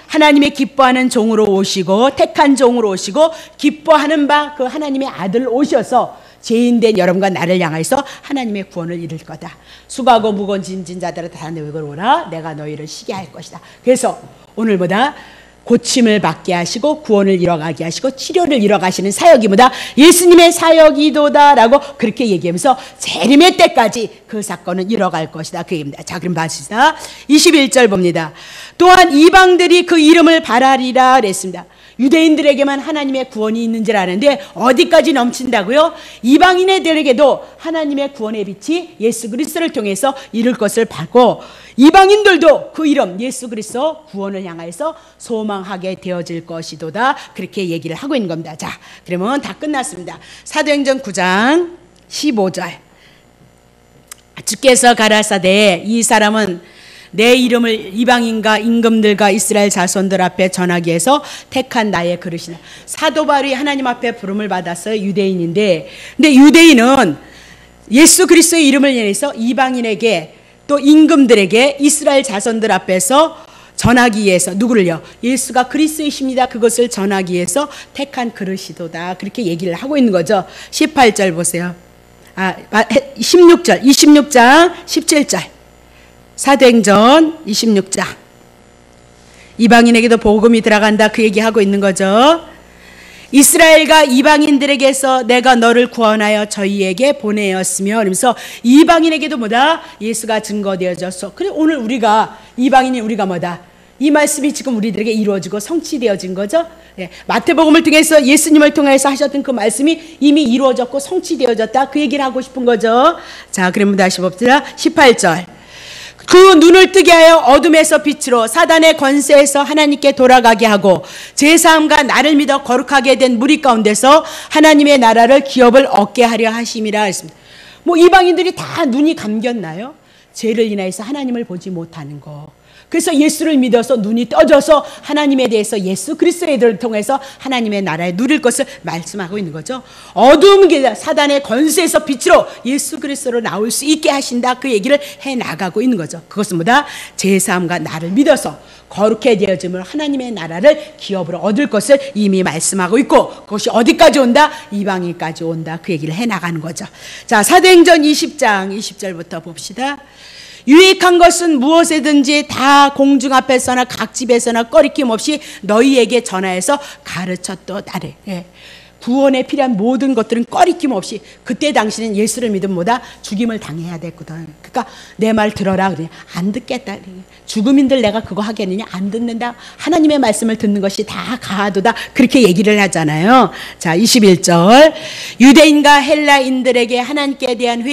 하나님의 기뻐하는 종으로 오시고 택한 종으로 오시고 기뻐하는 바 그 하나님의 아들 오셔서 죄인된 여러분과 나를 향해서 하나님의 구원을 이룰 거다. 수고하고 무거운 짐진 자들아 다 내게로 오라. 내가 너희를 쉬게 할 것이다. 그래서 오늘보다 고침을 받게 하시고 구원을 이뤄가게 하시고 치료를 이뤄가시는 사역이 뭐다? 예수님의 사역이도다라고 그렇게 얘기하면서 재림의 때까지 그 사건은 이뤄갈 것이다. 그 얘기입니다. 자, 그럼 봐시다. 21절 봅니다. 또한 이방들이 그 이름을 바라리라 그랬습니다. 유대인들에게만 하나님의 구원이 있는 줄 아는데 어디까지 넘친다고요? 이방인들에게도 하나님의 구원의 빛이 예수 그리스도를 통해서 이룰 것을 받고 이방인들도 그 이름 예수 그리스도 구원을 향해서 소망하게 되어질 것이도다. 그렇게 얘기를 하고 있는 겁니다. 자, 그러면 다 끝났습니다. 사도행전 9장 15절. 주께서 가라사대 이 사람은 내 이름을 이방인과 임금들과 이스라엘 자손들 앞에 전하기 위해서 택한 나의 그릇이나. 사도 바울이 하나님 앞에 부름을 받았어요. 유대인인데, 근데 유대인은 예수 그리스도의 이름을 인해서 이방인에게 또 임금들에게 이스라엘 자손들 앞에서 전하기 위해서 누구를요? 예수가 그리스도이십니다. 그것을 전하기 위해서 택한 그릇이도다. 그렇게 얘기를 하고 있는 거죠. 18절 보세요. 16절, 26장 17절. 사도행전 26장. 이방인에게도 복음이 들어간다. 그 얘기하고 있는 거죠. 이스라엘과 이방인들에게서 내가 너를 구원하여 저희에게 보내었으며, 그러면서 이방인에게도 뭐다? 예수가 증거되어졌어. 그래 오늘 우리가 이방인이 우리가 뭐다? 이 말씀이 지금 우리들에게 이루어지고 성취되어진 거죠. 예, 마태복음을 통해서 예수님을 통해서 하셨던 그 말씀이 이미 이루어졌고 성취되어졌다. 그 얘기를 하고 싶은 거죠. 자, 그러면 다시 봅시다. 18절. 그 눈을 뜨게 하여 어둠에서 빛으로 사단의 권세에서 하나님께 돌아가게 하고 제사함과 나를 믿어 거룩하게 된 무리 가운데서 하나님의 나라를 기업을 얻게 하려 하심이라 했습니다. 뭐 이방인들이 다 눈이 감겼나요? 죄를 인하여서 하나님을 보지 못하는 거. 그래서 예수를 믿어서 눈이 떠져서 하나님에 대해서 예수 그리스도를 통해서 하나님의 나라에 누릴 것을 말씀하고 있는 거죠. 어두운 길 사단의 권세에서 빛으로 예수 그리스도로 나올 수 있게 하신다. 그 얘기를 해나가고 있는 거죠. 그것은 뭐다? 제사함과 나를 믿어서 거룩해 되어짐을 하나님의 나라를 기업으로 얻을 것을 이미 말씀하고 있고, 그것이 어디까지 온다? 이방인까지 온다. 그 얘기를 해나가는 거죠. 자, 사도행전 20장 20절부터 봅시다. 유익한 것은 무엇이든지 다 공중 앞에서나 각 집에서나 꺼리낌 없이 너희에게 전하여서 가르쳤도다래. 예. 구원에 필요한 모든 것들은 꺼리낌 없이, 그때 당시는 예수를 믿으면 뭐다? 죽임을 당해야 됐거든. 그러니까 내 말 들어라. 그래. 안 듣겠다. 죽음인들 내가 그거 하겠느냐? 안 듣는다. 하나님의 말씀을 듣는 것이 다 가하도다. 그렇게 얘기를 하잖아요. 자, 21절. 유대인과 헬라인들에게 하나님께 대한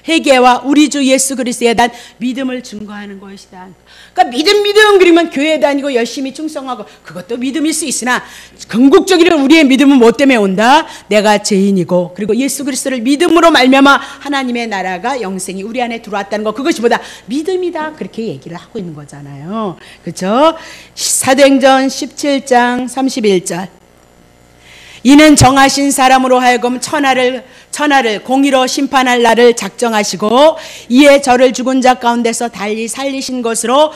회개와 우리 주 예수 그리스도에 대한 믿음을 증거하는 것이다. 그러니까 믿음 그러면 교회 다니고 열심히 충성하고 그것도 믿음일 수 있으나 궁극적으로 우리의 믿음은 뭐 때문에 온다? 내가 죄인이고 그리고 예수 그리스도를 믿음으로 말미암아 하나님의 나라가 영생이 우리 안에 들어왔다는 거, 그것이 뭐다? 믿음이다. 그렇게 얘기를 하고 있는 거잖아요. 그렇죠? 사도행전 17장 31절. 이는 정하신 사람으로 하여금 천하를 공의로 심판할 날을 작정하시고 이에 저를 죽은 자 가운데서 달리 살리신 것으로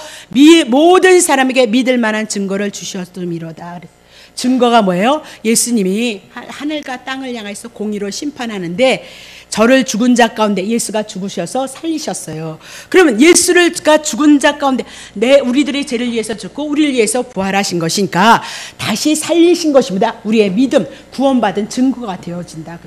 모든 사람에게 믿을 만한 증거를 주셨음이로다. 증거가 뭐예요? 예수님이 하늘과 땅을 향해서 공의로 심판하는데 저를 죽은 자 가운데 예수가 죽으셔서 살리셨어요. 그러면 예수가 죽은 자 가운데 우리들의 죄를 위해서 죽고 우리를 위해서 부활하신 것이니까 다시 살리신 것입니다. 우리의 믿음, 구원받은 증거가 되어진다.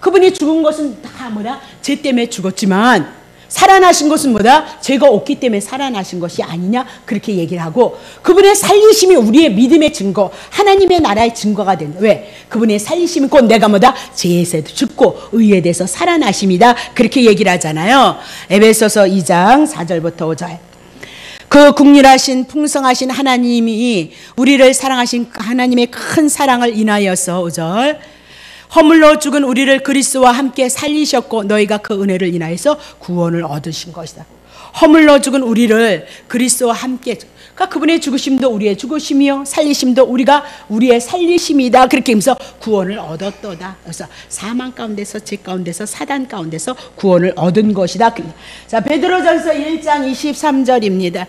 그분이 죽은 것은 다 뭐다? 죄 때문에 죽었지만 살아나신 것은 뭐다? 죄가 없기 때문에 살아나신 것이 아니냐? 그렇게 얘기를 하고, 그분의 살리심이 우리의 믿음의 증거, 하나님의 나라의 증거가 된다. 왜? 그분의 살리심이 곧 내가 뭐다? 죄에서도 죽고 의에 대해서 살아나심이다. 그렇게 얘기를 하잖아요. 에베소서 2장 4절부터 5절. 그 국률하신 풍성하신 하나님이 우리를 사랑하신 하나님의 큰 사랑을 인하여서 5절. 허물로 죽은 우리를 그리스도와 함께 살리셨고 너희가 그 은혜를 인하여서 구원을 얻으신 것이다. 허물로 죽은 우리를 그리스도와 함께, 그러니까 그분의 죽으심도 우리의 죽으심이요 살리심도 우리의 살리심이다. 그렇게 하면서 구원을 얻었도다. 그래서 사망 가운데서, 죄 가운데서, 사단 가운데서 구원을 얻은 것이다. 자, 베드로전서 1장 23절입니다.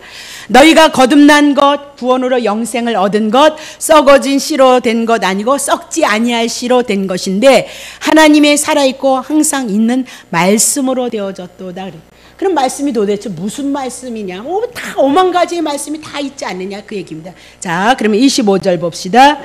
너희가 거듭난 것, 구원으로 영생을 얻은 것, 썩어진 씨로 된 것 아니고 썩지 아니할 씨로 된 것인데 하나님의 살아있고 항상 있는 말씀으로 되어졌도다. 그럼 말씀이 도대체 무슨 말씀이냐? 다 5만 가지의 말씀이 다 있지 않느냐? 그 얘기입니다. 자, 그러면 25절 봅시다.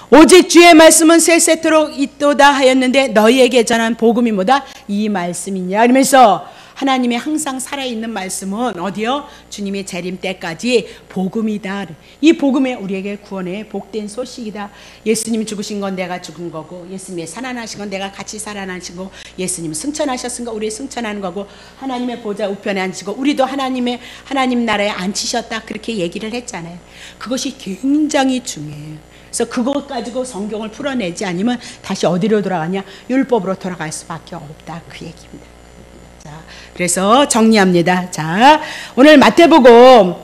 오직 주의 말씀은 세세토록 있도다 하였는데 너희에게 전한 복음이 뭐다? 이 말씀이냐? 그러면서 하나님의 항상 살아있는 말씀은 어디요? 주님의 재림 때까지 복음이다. 이 복음에 우리에게 구원의 복된 소식이다. 예수님이 죽으신 건 내가 죽은 거고, 예수님이 살아나신 건 내가 같이 살아나신 거고, 예수님이 승천하셨으니까 우리 승천하는 거고, 하나님의 보좌 우편에 앉히고 우리도 하나님 나라에 앉히셨다. 그렇게 얘기를 했잖아요. 그것이 굉장히 중요해요. 그래서 그것 가지고 성경을 풀어내지 않으면 다시 어디로 돌아가냐? 율법으로 돌아갈 수밖에 없다. 그 얘기입니다. 그래서 정리합니다. 자, 오늘 마태복음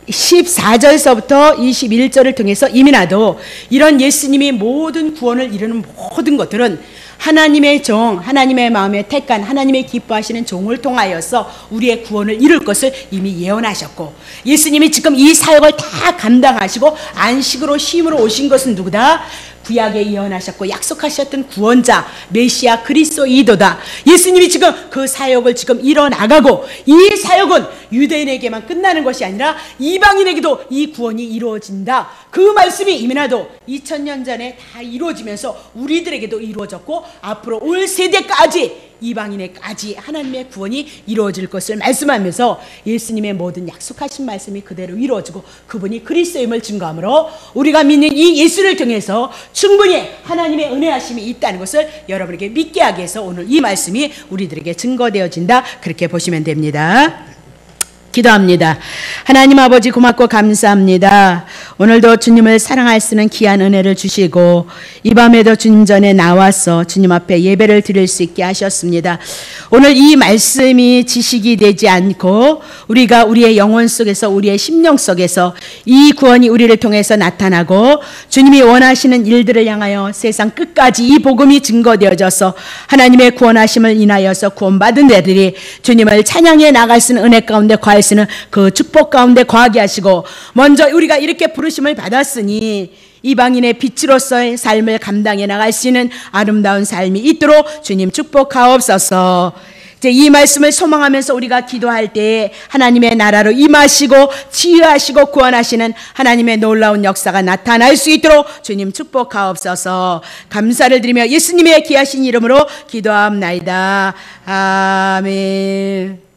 14절서부터 21절을 통해서 이미 나도 이런 예수님이 모든 구원을 이루는 모든 것들은 하나님의 종, 하나님의 마음에 택한 하나님의 기뻐하시는 종을 통하여서 우리의 구원을 이룰 것을 이미 예언하셨고, 예수님이 지금 이 사역을 다 감당하시고 안식으로 쉼으로 오신 것은 누구다? 구약에 예언하셨고 약속하셨던 구원자 메시아 그리스도이도다. 예수님이 지금 그 사역을 지금 이뤄나가고, 이 사역은 유대인에게만 끝나는 것이 아니라 이방인에게도 이 구원이 이루어진다. 그 말씀이 이미나도 2000년 전에 다 이루어지면서 우리들에게도 이루어졌고, 앞으로 올 세대까지 이방인에까지 하나님의 구원이 이루어질 것을 말씀하면서 예수님의 모든 약속하신 말씀이 그대로 이루어지고 그분이 그리스도임을 증거함으로 우리가 믿는 이 예수를 통해서 충분히 하나님의 은혜하심이 있다는 것을 여러분에게 믿게 하기 위해서 오늘 이 말씀이 우리들에게 증거되어진다, 그렇게 보시면 됩니다. 기도합니다. 하나님 아버지 고맙고 감사합니다. 오늘도 주님을 사랑할 수 있는 귀한 은혜를 주시고 이 밤에도 주님 전에 나와서 주님 앞에 예배를 드릴 수 있게 하셨습니다. 오늘 이 말씀이 지식이 되지 않고 우리가 우리의 영혼 속에서, 우리의 심령 속에서 이 구원이 우리를 통해서 나타나고 주님이 원하시는 일들을 향하여 세상 끝까지 이 복음이 증거되어져서 하나님의 구원하심을 인하여서 구원받은 자들이 주님을 찬양해 나갈 수 있는 은혜 가운데 거할 수 있는 그 축복 가운데 거하게 하시고, 먼저 우리가 이렇게 부르심을 받았으니 이방인의 빛으로서의 삶을 감당해 나갈 수 있는 아름다운 삶이 있도록 주님 축복하옵소서. 이제 이 말씀을 소망하면서 우리가 기도할 때 하나님의 나라로 임하시고 치유하시고 구원하시는 하나님의 놀라운 역사가 나타날 수 있도록 주님 축복하옵소서. 감사를 드리며 예수님의 귀하신 이름으로 기도합나이다. 아멘.